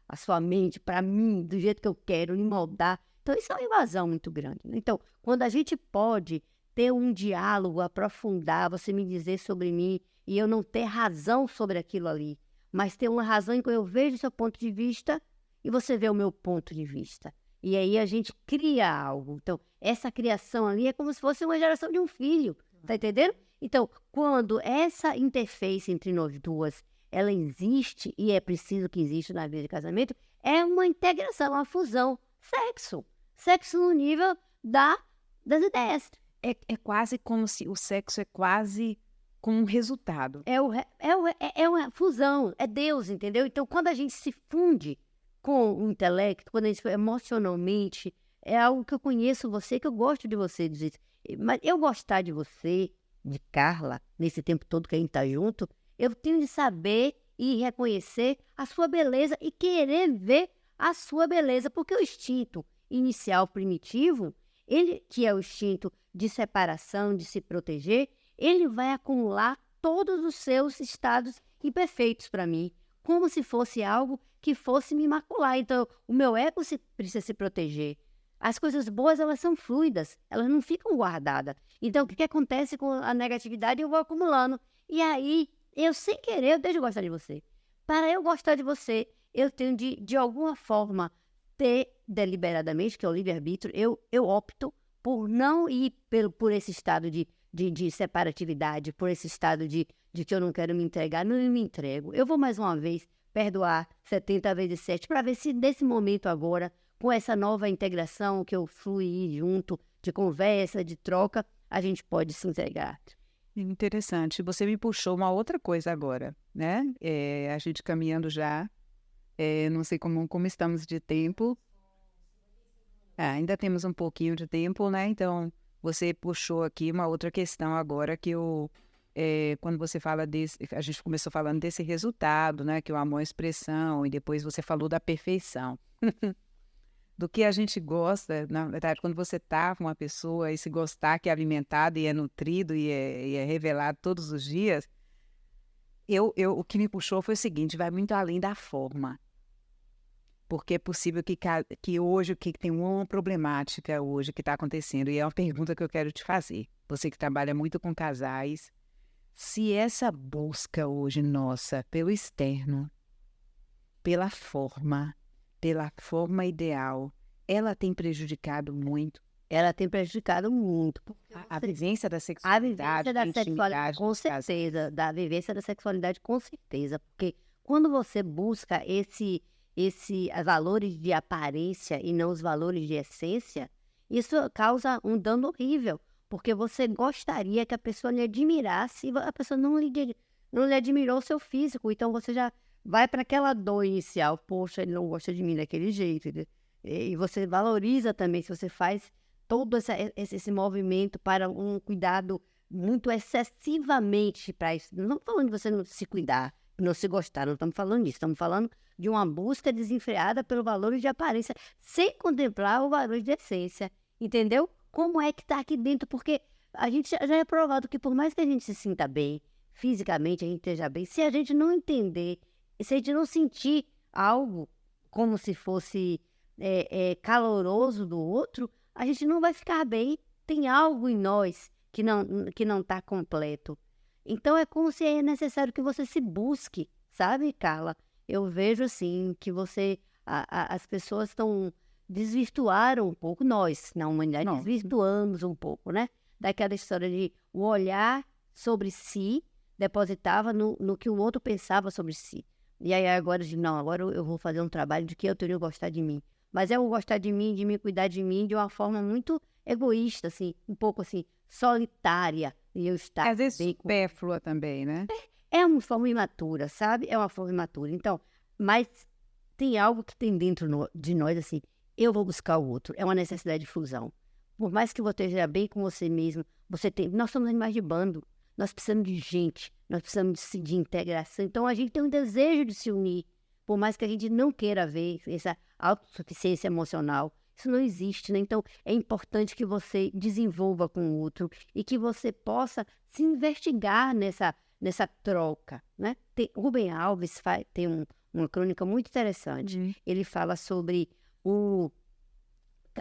a sua mente para mim, do jeito que eu quero, lhe moldar. Então, isso é uma invasão muito grande, né? Então, quando a gente pode ter um diálogo, aprofundar, você me dizer sobre mim e eu não ter razão sobre aquilo ali, mas ter uma razão em que eu vejo o seu ponto de vista e você vê o meu ponto de vista. E aí a gente cria algo. Então, essa criação ali é como se fosse uma geração de um filho, tá entendendo? Então, quando essa interface entre nós duas, ela existe e é preciso que exista na vida de casamento, é uma integração, uma fusão. Sexo. Sexo no nível das ideias. É quase como se o sexo é quase como um resultado. É uma fusão, é Deus, entendeu? Então, quando a gente se funde com o intelecto, quando a gente emocionalmente, é algo que eu conheço você, que eu gosto de você, dizer. Mas eu gostar de você, de Carla, nesse tempo todo que a gente tá junto, eu tenho de saber e reconhecer a sua beleza e querer ver a sua beleza, porque o instinto inicial primitivo, ele que é o instinto de separação, de se proteger, ele vai acumular todos os seus estados imperfeitos para mim, como se fosse algo que fosse me macular. Então, o meu ego precisa se proteger. As coisas boas, elas são fluidas, elas não ficam guardadas. Então, o que acontece com a negatividade? Eu vou acumulando. E aí, eu sem querer, eu deixo de gostar de você. Para eu gostar de você, eu tenho de alguma forma, ter deliberadamente, que é o livre-arbítrio, eu opto por não ir por esse estado de separatividade, por esse estado de que eu não quero me entregar, não me entrego. Eu vou mais uma vez perdoar 70 vezes 7, para ver se nesse momento agora, com essa nova integração que eu fluí junto, de conversa, de troca, a gente pode se entregar. Interessante. Você me puxou uma outra coisa agora, né? A gente caminhando já, não sei como estamos de tempo. Ainda temos um pouquinho de tempo, né? Então, você puxou aqui uma outra questão agora que quando você fala a gente começou falando desse resultado, né? Que o amor é expressão, e depois você falou da perfeição. Do que a gente gosta, na verdade, quando você tá com uma pessoa e se gostar, que é alimentado e é nutrido e é revelado todos os dias, o que me puxou foi o seguinte: vai muito além da forma. Porque é possível que hoje, que tem uma problemática hoje que está acontecendo, e é uma pergunta que eu quero te fazer. Você que trabalha muito com casais, se essa busca hoje nossa pelo externo, pela forma ideal, ela tem prejudicado muito Ela tem prejudicado muito. a vivência da A sexualidade, vivência da a intimidade sexualidade, com dos casais. certeza. Da vivência da sexualidade, com certeza. Porque quando você busca valores de aparência e não os valores de essência, isso causa um dano horrível. Porque você gostaria que a pessoa lhe admirasse e a pessoa não lhe admirou o seu físico. Então você já vai para aquela dor inicial. Poxa, ele não gosta de mim daquele jeito. E você valoriza também se você faz todo esse movimento para um cuidado muito excessivamente para isso. Não estamos falando de você não se cuidar, não se gostar, não estamos falando disso. Estamos falando de uma busca desenfreada pelo valor de aparência, sem contemplar o valor de essência. Entendeu? Como é que está aqui dentro? Porque a gente já é provado que por mais que a gente se sinta bem, fisicamente a gente esteja bem, se a gente não entender, se a gente não sentir algo como se fosse caloroso do outro, a gente não vai ficar bem. Tem algo em nós que não está completo. Então, é como se é necessário que você se busque, sabe, Carla? Eu vejo, assim, que as pessoas desvirtuaram um pouco, nós, na humanidade, Não. desvirtuamos um pouco, né? Daquela história de o olhar sobre si depositava no que o outro pensava sobre si. E aí agora, agora eu vou fazer um trabalho de que eu teria que gostar de mim. Mas é o gostar de mim, de me cuidar de mim, de uma forma muito egoísta, assim, um pouco assim, solitária. E eu estar Às vezes bem supérflua também, né? é uma forma imatura, sabe? É uma forma imatura. Então, mas tem algo que tem dentro de nós, assim, eu vou buscar o outro. É uma necessidade de fusão. Por mais que você esteja bem com você mesmo, nós somos animais de bando. Nós precisamos de gente, nós precisamos de integração. Então, a gente tem um desejo de se unir. Por mais que a gente não queira ver essa autossuficiência emocional, isso não existe, né? Então, é importante que você desenvolva com o outro e que você possa se investigar nessa troca, né? Rubem Alves tem uma crônica muito interessante. Ele fala sobre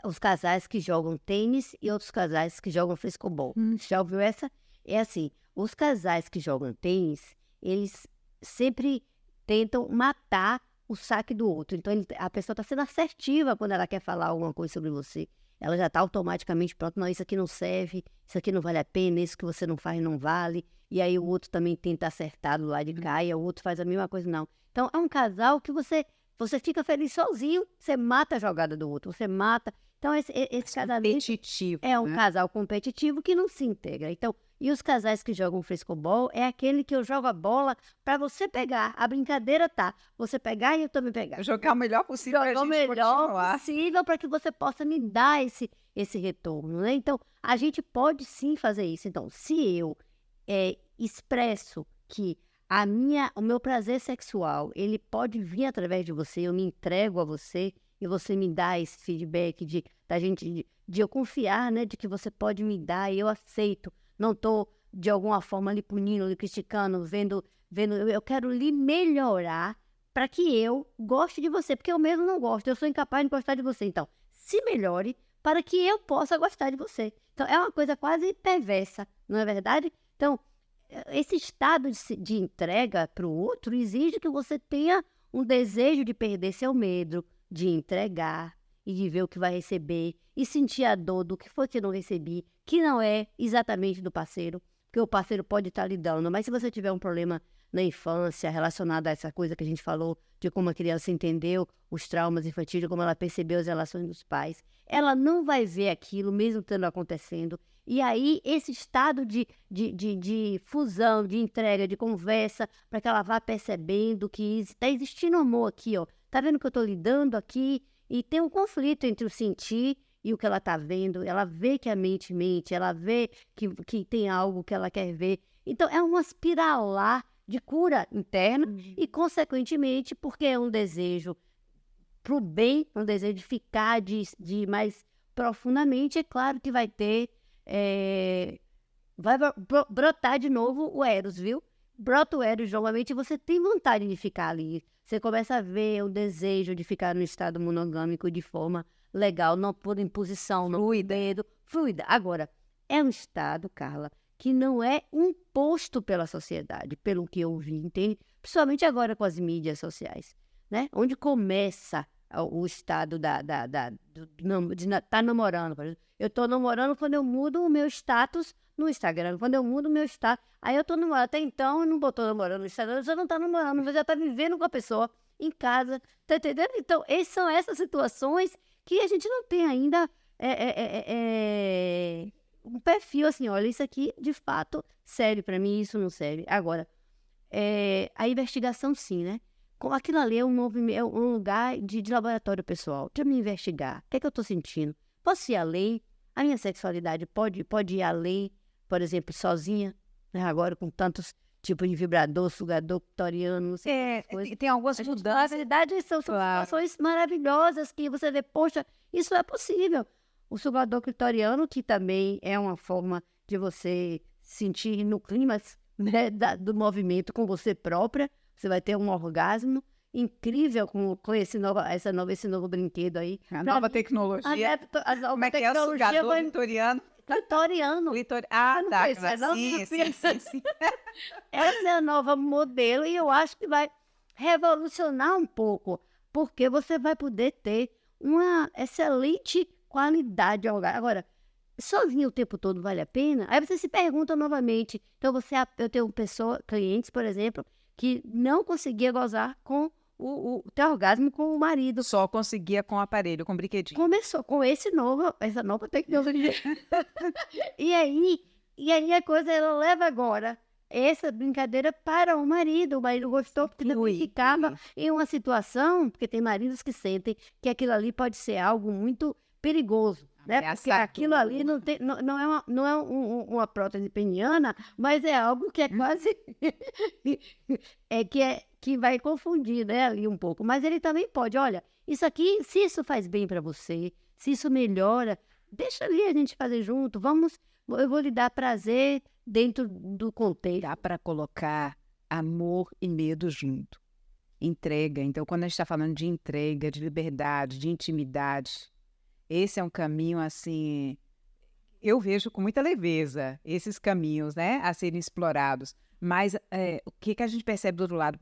os casais que jogam tênis e outros casais que jogam frescobol. Já ouviu essa? É assim, os casais que jogam tênis, eles sempre tentam matar o saque do outro. Então, a pessoa está sendo assertiva quando ela quer falar alguma coisa sobre você. Ela já está automaticamente pronto, não, isso aqui não serve, isso aqui não vale a pena, isso que você não faz não vale. E aí o outro também tenta acertar do lado de cá e o outro faz a mesma coisa, não. Então, é um casal que você fica feliz sozinho, você mata a jogada do outro, você mata. Então, esse casamento Competitivo, é um né? casal competitivo que não se integra. Então, e os casais que jogam frescobol é aquele que eu jogo a bola para você pegar. A brincadeira tá, você pegar e eu também pegar. Jogar o melhor possível para a Jogar o gente melhor continuar. possível para que você possa me dar esse retorno, né? Então, a gente pode sim fazer isso. Então, se eu expresso que o meu prazer sexual, ele pode vir através de você, eu me entrego a você e você me dá esse feedback de eu confiar, né, de que você pode me dar e eu aceito. Não estou, de alguma forma, lhe punindo, lhe criticando, vendo, eu quero lhe melhorar para que eu goste de você, porque eu mesmo não gosto, eu sou incapaz de gostar de você. Então, se melhore para que eu possa gostar de você. Então, é uma coisa quase perversa, não é verdade? Então, esse estado de entrega para o outro exige que você tenha um desejo de perder seu medo, de entregar e de ver o que vai receber e sentir a dor do que foi que eu não recebi, que não é exatamente do parceiro, porque o parceiro pode estar lhe dando, mas se você tiver um problema na infância relacionado a essa coisa que a gente falou, de como a criança entendeu os traumas infantis, de como ela percebeu as relações dos pais, ela não vai ver aquilo mesmo estando acontecendo. E aí, esse estado de fusão, de entrega, de conversa, para que ela vá percebendo que está existindo amor aqui, ó. Tá vendo que eu estou lidando aqui? E tem um conflito entre o sentir e o que ela está vendo. Ela vê que a mente mente, ela vê que tem algo que ela quer ver. Então, é uma espiralar de cura interna e, consequentemente, porque é um desejo para o bem, um desejo de ficar, de mais profundamente, é claro que vai ter... vai brotar de novo o Eros, viu? Brota o Eros novamente e você tem vontade de ficar ali. Você começa a ver o desejo de ficar no estado monogâmico de forma legal, não por imposição, não por medo, fluida. Agora, é um estado, Carla, que não é imposto pela sociedade, pelo que eu vi, entende? Principalmente agora com as mídias sociais, né? Onde começa o estado de estar namorando. Por exemplo. Eu estou namorando quando eu mudo o meu status no Instagram. Quando eu mudo o meu status, aí eu estou namorando. Até então, eu não botou namorando no Instagram, você não está namorando, você já está vivendo com a pessoa em casa, tá entendendo? Então, são essas situações que a gente não tem ainda um perfil assim, olha, isso aqui, de fato, serve para mim, isso não serve. Agora, a investigação sim, né? Aquilo ali é um lugar de laboratório pessoal. Deixa eu me investigar. O que é que eu estou sentindo? Posso ir além? A minha sexualidade pode ir além, por exemplo, sozinha, né? Agora com tantos tipos de vibrador, sugador, clitoriano, não sei quantas coisas. Tem algumas Na mudanças. verdade, são situações maravilhosas que você vê, poxa, isso é possível. O sugador clitoriano, que também é uma forma de você sentir no clímax, né, do movimento com você própria. Você vai ter um orgasmo incrível com esse novo brinquedo aí. A nova tecnologia. Como é que é o sugador vitoriano? clitoriano. Ah, Você não tá. conhece essa, não, minha Sim, filha? sim. Essa é a nova modelo e eu acho que vai revolucionar um pouco, porque você vai poder ter uma excelente qualidade ao lugar. Agora, sozinho o tempo todo vale a pena? Aí você se pergunta novamente. Então, eu tenho clientes, por exemplo, que não conseguia gozar com ter orgasmo com o marido. Só conseguia com o aparelho, com brinquedinho. Começou com essa nova tecnologia. E aí a coisa, ela leva agora essa brincadeira para o marido. O marido gostou porque também ficava em uma situação, porque tem maridos que sentem que aquilo ali pode ser algo muito perigoso, né? Porque aquilo ali não é uma prótese peniana, mas é algo que é quase que vai confundir, né, ali um pouco. Mas ele também pode, olha, isso aqui, se isso faz bem para você, se isso melhora, deixa ali a gente fazer junto, eu vou lhe dar prazer dentro do contexto. Dá para colocar amor e medo junto. Entrega. Então, quando a gente está falando de entrega, de liberdade, de intimidade, esse é um caminho, assim, eu vejo com muita leveza esses caminhos, né, a serem explorados. Mas o que a gente percebe do outro lado?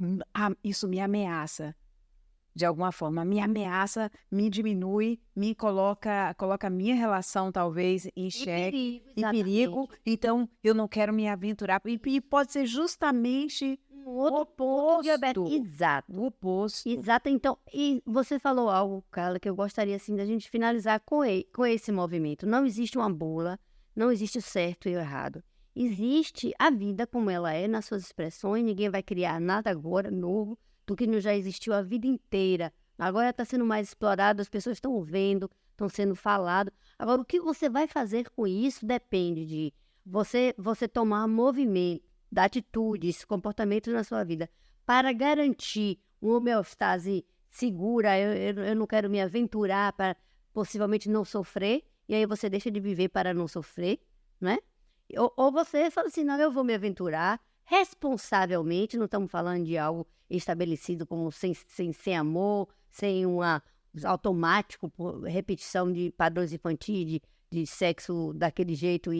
Isso me ameaça. De alguma forma, me ameaça, me diminui, me coloca a minha relação, talvez, em xeque, em perigo. Então, eu não quero me aventurar. E pode ser justamente um outro ponto de aberto. Exato. O oposto. Exato. Então, e você falou algo, Carla, que eu gostaria, assim, da gente finalizar com esse movimento. Não existe uma bula, não existe o certo e o errado. Existe a vida como ela é, nas suas expressões. Ninguém vai criar nada agora novo do que não já existiu a vida inteira. Agora está sendo mais explorado, as pessoas estão vendo, estão sendo falado. Agora, o que você vai fazer com isso depende de você tomar movimento, da atitudes, comportamentos na sua vida para garantir uma homeostase segura. Eu não quero me aventurar para possivelmente não sofrer, e aí você deixa de viver para não sofrer, né? Ou você fala assim, não, eu vou me aventurar responsavelmente, não estamos falando de algo estabelecido como sem amor, sem automático, por repetição de padrões infantis, de sexo daquele jeito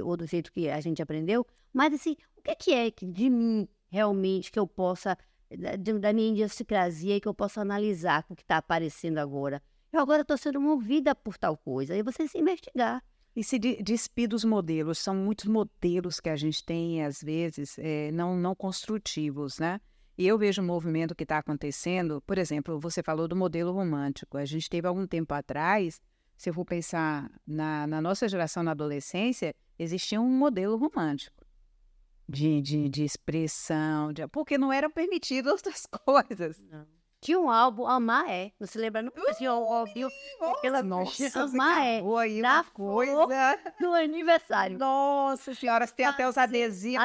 ou do jeito que a gente aprendeu. Mas assim, o que é de mim realmente que eu possa, da minha idiosincrasia, que eu possa analisar com o que está aparecendo agora? Eu agora estou sendo movida por tal coisa, e você se investigar. E se despir dos modelos, são muitos modelos que a gente tem, às vezes, não construtivos, né? E eu vejo um movimento que está acontecendo, por exemplo, você falou do modelo romântico. A gente teve algum tempo atrás, se eu for pensar na nossa geração, na adolescência, existia um modelo romântico de expressão, porque não eram permitidas outras coisas. Não. Tinha um álbum, Amar É. Você lembra? Não tinha um álbum. Nossa, Amar É. aí Na uma coisa do aniversário. Nossa senhora, tem até os adesivos.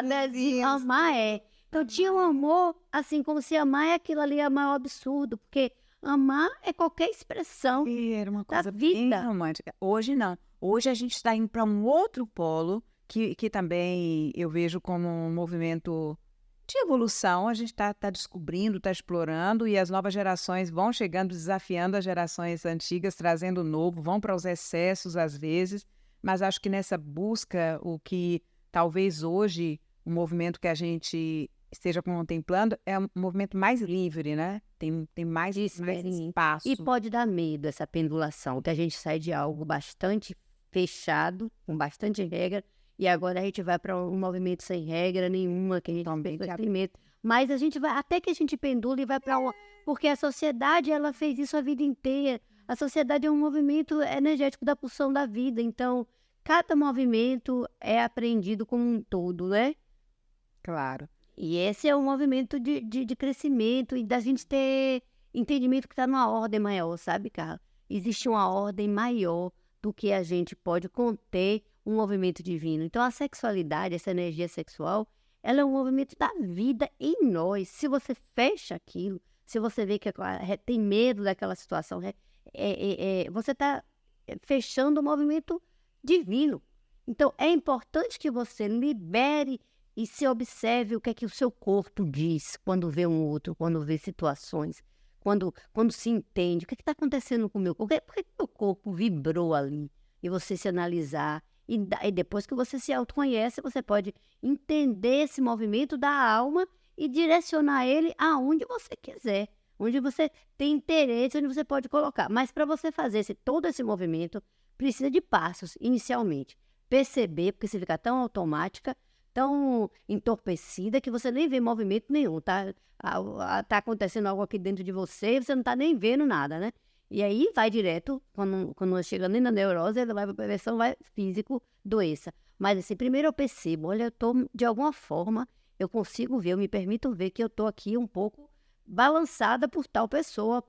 Amar É. Então tinha um amor, assim, como se amar é aquilo ali, amar é um absurdo. Porque amar é qualquer expressão Era uma da coisa vida. bem romântica. Hoje não. Hoje a gente está indo para um outro polo, que também eu vejo como um movimento de evolução. A gente está descobrindo, está explorando, e as novas gerações vão chegando, desafiando as gerações antigas, trazendo o novo, vão para os excessos às vezes, mas acho que nessa busca, o que talvez hoje, o movimento que a gente esteja contemplando é um movimento mais livre, né? Tem mais espaço. E pode dar medo essa pendulação, que a gente sai de algo bastante fechado, com bastante regra, e agora a gente vai para um movimento sem regra nenhuma, que a gente também tem medo. Mas a gente vai, até que a gente pendule e vai para uma... Porque a sociedade, ela fez isso a vida inteira. A sociedade é um movimento energético da pulsão da vida. Então, cada movimento é aprendido como um todo, né? Claro. E esse é um movimento de crescimento e da gente ter entendimento que está numa ordem maior, sabe, Carla? Existe uma ordem maior do que a gente pode conter um movimento divino. Então, a sexualidade, essa energia sexual, ela é um movimento da vida em nós. Se você fecha aquilo, se você vê que tem medo daquela situação, você está fechando o movimento divino. Então, é importante que você libere e se observe o que é que o seu corpo diz quando vê um outro, quando vê situações, quando se entende. O que está acontecendo com o meu corpo? Por que o meu corpo vibrou ali? E você se analisar E depois que você se autoconhece, você pode entender esse movimento da alma e direcionar ele aonde você quiser, onde você tem interesse, onde você pode colocar. Mas para você fazer todo esse movimento, precisa de passos, inicialmente. Perceber, porque você fica tão automática, tão entorpecida, que você nem vê movimento nenhum. Tá acontecendo algo aqui dentro de você e você não tá nem vendo nada, né? E aí vai direto, quando chega nem na neurose, ele vai para prevenção, vai físico, doença. Mas assim, primeiro eu percebo, olha, eu tô, de alguma forma, eu consigo ver, eu me permito ver que eu tô aqui um pouco balançada por tal pessoa,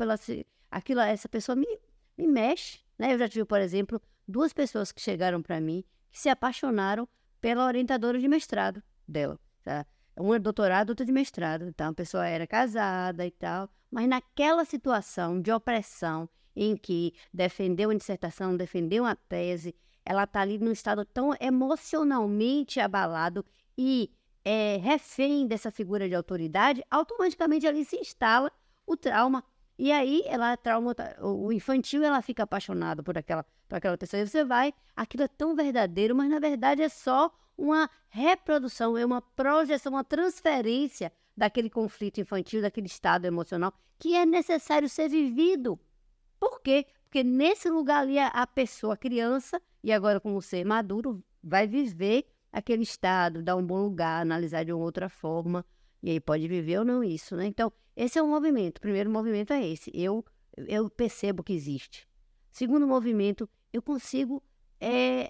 essa pessoa me mexe, né? Eu já tive, por exemplo, 2 pessoas que chegaram para mim, que se apaixonaram pela orientadora de mestrado dela, tá? Um é doutorado, outro de mestrado. Então, a pessoa era casada e tal, mas naquela situação de opressão em que defendeu uma dissertação, defendeu uma tese, ela está ali num estado tão emocionalmente abalado e refém dessa figura de autoridade, automaticamente ali se instala o trauma. E aí, o infantil, ela fica apaixonada por aquela pessoa. E você vai, aquilo é tão verdadeiro, mas na verdade é só uma reprodução, é uma projeção, uma transferência daquele conflito infantil, daquele estado emocional que é necessário ser vivido. Por quê? Porque nesse lugar ali a pessoa, a criança, e agora como ser maduro, vai viver aquele estado, dar um bom lugar, analisar de uma outra forma, e aí pode viver ou não isso, né? Então, esse é um movimento. O primeiro movimento é esse. Eu percebo que existe. Segundo movimento, eu consigo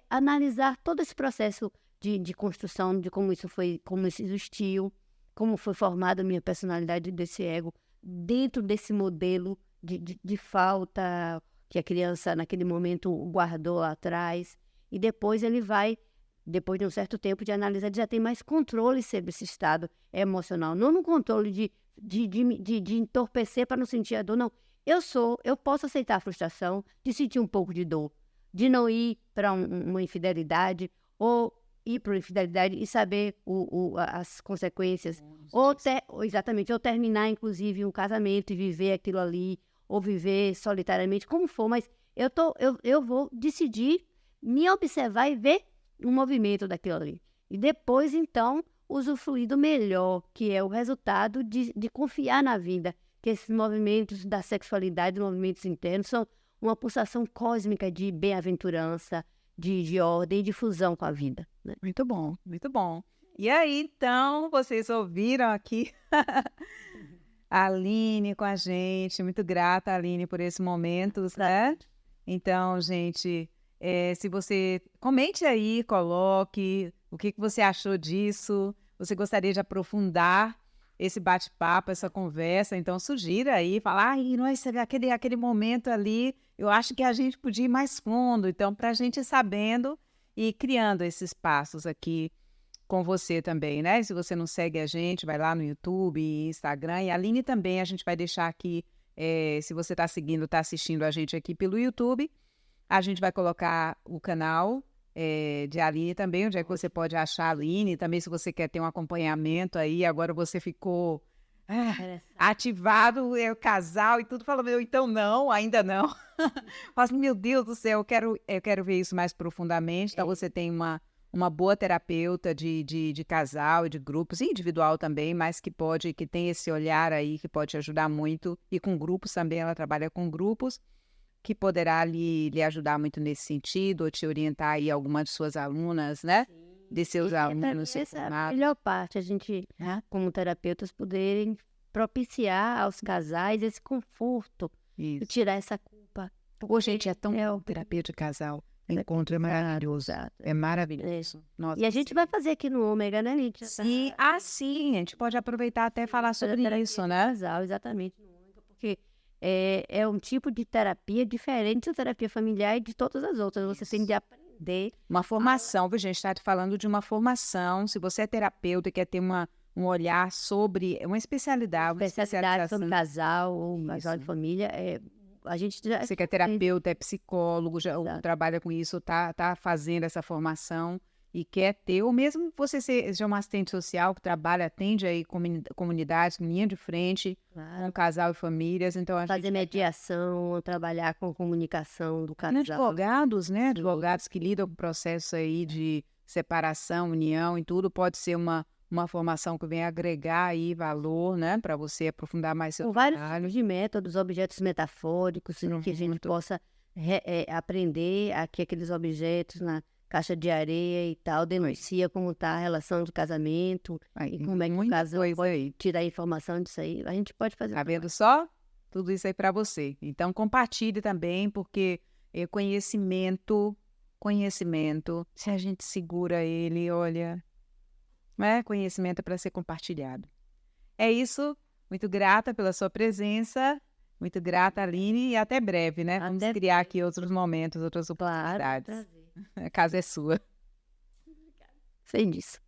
analisar todo esse processo de construção, de como isso existiu, como foi formada a minha personalidade desse ego, dentro desse modelo de falta que a criança naquele momento guardou lá atrás. E depois ele vai, depois de um certo tempo de análise, ele já tem mais controle sobre esse estado emocional. Não no controle de entorpecer para não sentir a dor, não. Eu posso aceitar a frustração, de sentir um pouco de dor, de não ir para uma infidelidade, ou ir para uma infidelidade e saber as consequências, ou terminar, inclusive, um casamento e viver aquilo ali, ou viver solitariamente, como for, mas eu vou decidir me observar e ver o movimento daquilo ali. E depois, então, usufruir do melhor, que é o resultado de confiar na vida, que esses movimentos da sexualidade, movimentos internos, são uma pulsação cósmica de bem-aventurança, de ordem e de fusão com a vida, né? Muito bom, muito bom. E aí, então, vocês ouviram aqui a Aline com a gente. Muito grata, Aline, por esse momento, né? Então, gente, se você... Comente aí, coloque o que você achou disso. Você gostaria de aprofundar esse bate-papo, essa conversa? Então, sugira aí, fala, aquele momento ali, eu acho que a gente podia ir mais fundo. Então, para a gente ir sabendo e criando esses passos aqui com você também, né? Se você não segue a gente, vai lá no YouTube, Instagram. E a Aline também, a gente vai deixar aqui, se você está assistindo a gente aqui pelo YouTube, a gente vai colocar o canal de Aline também, onde é que você pode achar a Aline. Também, se você quer ter um acompanhamento aí, agora você ficou ativado, o casal e tudo, falou, então não, ainda não. Fala assim, meu Deus do céu, eu quero ver isso mais profundamente. Então, você tem uma boa terapeuta de casal e de grupos, e individual também, mas que tem esse olhar aí, que pode te ajudar muito. E com grupos também, ela trabalha com grupos, que poderá lhe ajudar muito nesse sentido, ou te orientar aí algumas de suas alunas, né? Sim. De seus alunos. Essa é a melhor parte, a gente, como terapeutas, poderem propiciar aos casais esse conforto, e tirar essa culpa. Hoje, gente, é tão terapia de casal. O encontro é maravilhoso. É maravilhoso. Nossa, e a gente vai fazer aqui no Ômega, né, Lídia? Sim, sim, a gente pode aproveitar até falar sobre isso, né? Casal, exatamente, porque é um tipo de terapia diferente da terapia familiar e de todas as outras. Você tem de aprender. Uma formação, viu, gente? Está falando de uma formação. Se você é terapeuta e quer ter um olhar sobre uma especialidade. Uma especialidade sobre casal ou casal de família. A gente já... Você que é terapeuta, é psicólogo, já trabalha com isso, tá fazendo essa formação. e quer ter, ou mesmo você seja uma assistente social que trabalha, atende aí comunidades, linha de frente, Claro. com casal e famílias, então a Fazer gente mediação, trabalhar com comunicação do casal. advogados, né, advogados que lidam com o processo aí de separação, união e tudo, pode ser uma formação que vem agregar aí valor, né, para você aprofundar mais seu Com vários trabalho. tipos de métodos, objetos metafóricos, em que a gente Muito. possa aprender a que aqueles objetos na caixa de areia e tal denuncia como está a relação de casamento Aí, e como é que o muita casal coisa pode aí. tirar informação disso aí. A gente pode fazer. Tá vendo só? Tudo isso aí para você. Então compartilhe também, porque conhecimento, se a gente segura ele, olha, né? Conhecimento é para ser compartilhado. É isso. Muito grata pela sua presença. Muito grata, Aline, e até breve, né? Vamos Até criar aqui outros momentos, outras Claro, oportunidades. prazer. A casa é sua. Sei disso.